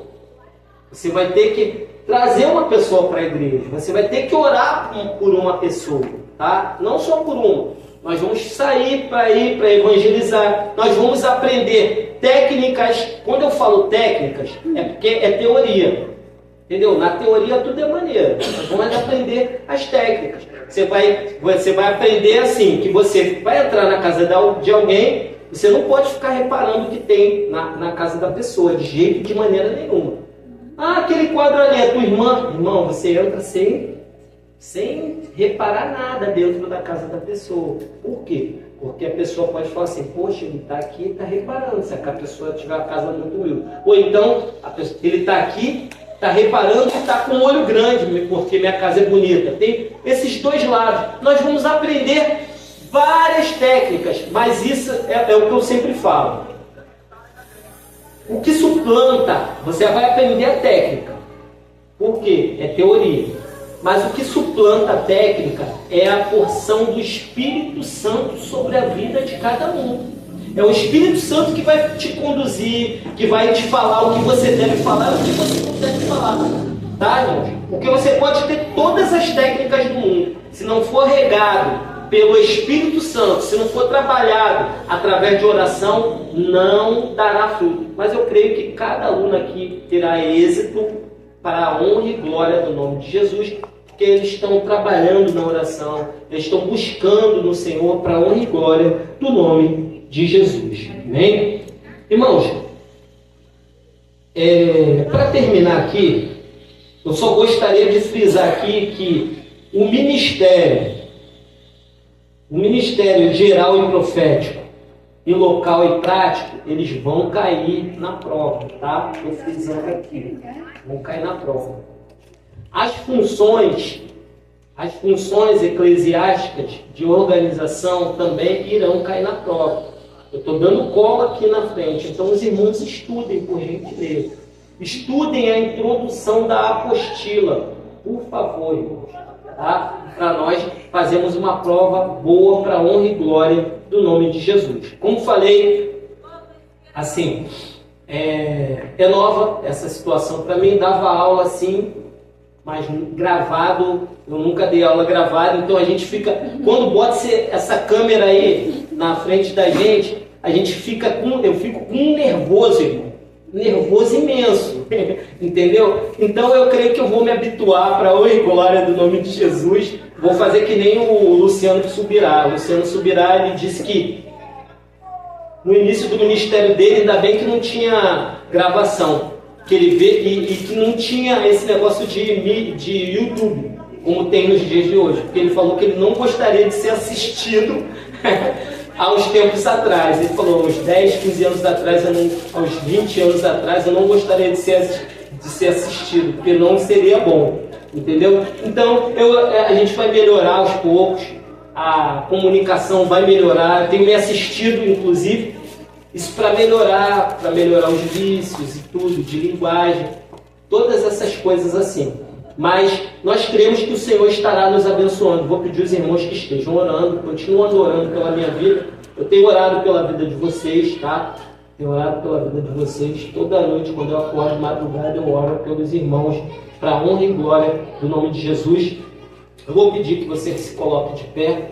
S1: Você vai ter que trazer uma pessoa para a igreja. Você vai ter que orar por uma pessoa, tá? Não só por uma. Nós vamos sair para evangelizar. Nós vamos aprender técnicas. Quando eu falo técnicas, é porque é teoria. Entendeu? Na teoria tudo é maneiro. Nós vamos aprender as técnicas. Você vai aprender assim, que você vai entrar na casa de alguém, você não pode ficar reparando o que tem na casa da pessoa, de jeito, de maneira nenhuma. Ah, aquele quadro ali é tua irmã. Irmão, você entra sem reparar nada dentro da casa da pessoa. Por quê? Porque a pessoa pode falar assim, poxa, ele está aqui e está reparando, se a pessoa tiver a casa muito humilde. Ou então, ele está aqui, está reparando e está com um olho grande, porque minha casa é bonita. Tem esses dois lados. Nós vamos aprender várias técnicas, mas isso é o que eu sempre falo. O que suplanta, você vai aprender a técnica. Por quê? É teoria. Mas o que suplanta a técnica é a porção do Espírito Santo sobre a vida de cada um. É o Espírito Santo que vai te conduzir, que vai te falar o que você deve falar e o que você não deve falar. Tá, irmãos? Porque você pode ter todas as técnicas do mundo. Se não for regado pelo Espírito Santo, se não for trabalhado através de oração, não dará fruto. Mas eu creio que cada aluno aqui terá êxito para a honra e glória do nome de Jesus, porque eles estão trabalhando na oração, eles estão buscando no Senhor para a honra e glória do nome de Jesus. Amém? Irmãos, para terminar aqui, eu só gostaria de frisar aqui que o ministério geral e profético, e local e prático, eles vão cair na prova, tá? Estou frisando aqui, vão cair na prova. As funções eclesiásticas de organização também irão cair na prova. Eu estou dando cola aqui na frente, então os irmãos estudem, por gentileza. Estudem a introdução da apostila, por favor, irmãos, tá? Para nós fazermos uma prova boa para a honra e glória do nome de Jesus. Como falei, assim, é nova essa situação para mim. Dava aula assim, mas gravado, eu nunca dei aula gravada, então a gente fica, quando bota essa câmera aí na frente da gente, eu fico com um nervoso, irmão. Nervoso imenso, entendeu? Então eu creio que eu vou me habituar para oi, glória do nome de Jesus. Vou fazer que nem o Luciano Subirá. O Luciano Subirá, ele disse que no início do ministério dele, ainda bem que não tinha gravação, que ele vê e que não tinha esse negócio de YouTube, como tem nos dias de hoje, porque ele falou que ele não gostaria de ser assistido há uns tempos atrás. Ele falou, uns 10, 15 anos atrás, aos 20 anos atrás, eu não gostaria de ser assistido, porque não seria bom, entendeu? Então, a gente vai melhorar aos poucos, a comunicação vai melhorar, eu tenho me assistido, inclusive, isso para melhorar os vícios e tudo, de linguagem, todas essas coisas assim. Mas nós cremos que o Senhor estará nos abençoando. Vou pedir aos irmãos que estejam orando, continuando orando pela minha vida. Eu tenho orado pela vida de vocês, tá? Tenho orado pela vida de vocês. Toda noite, quando eu acordo, madrugada, eu oro pelos irmãos, para a honra e glória do nome de Jesus. Eu vou pedir que você se coloque de pé.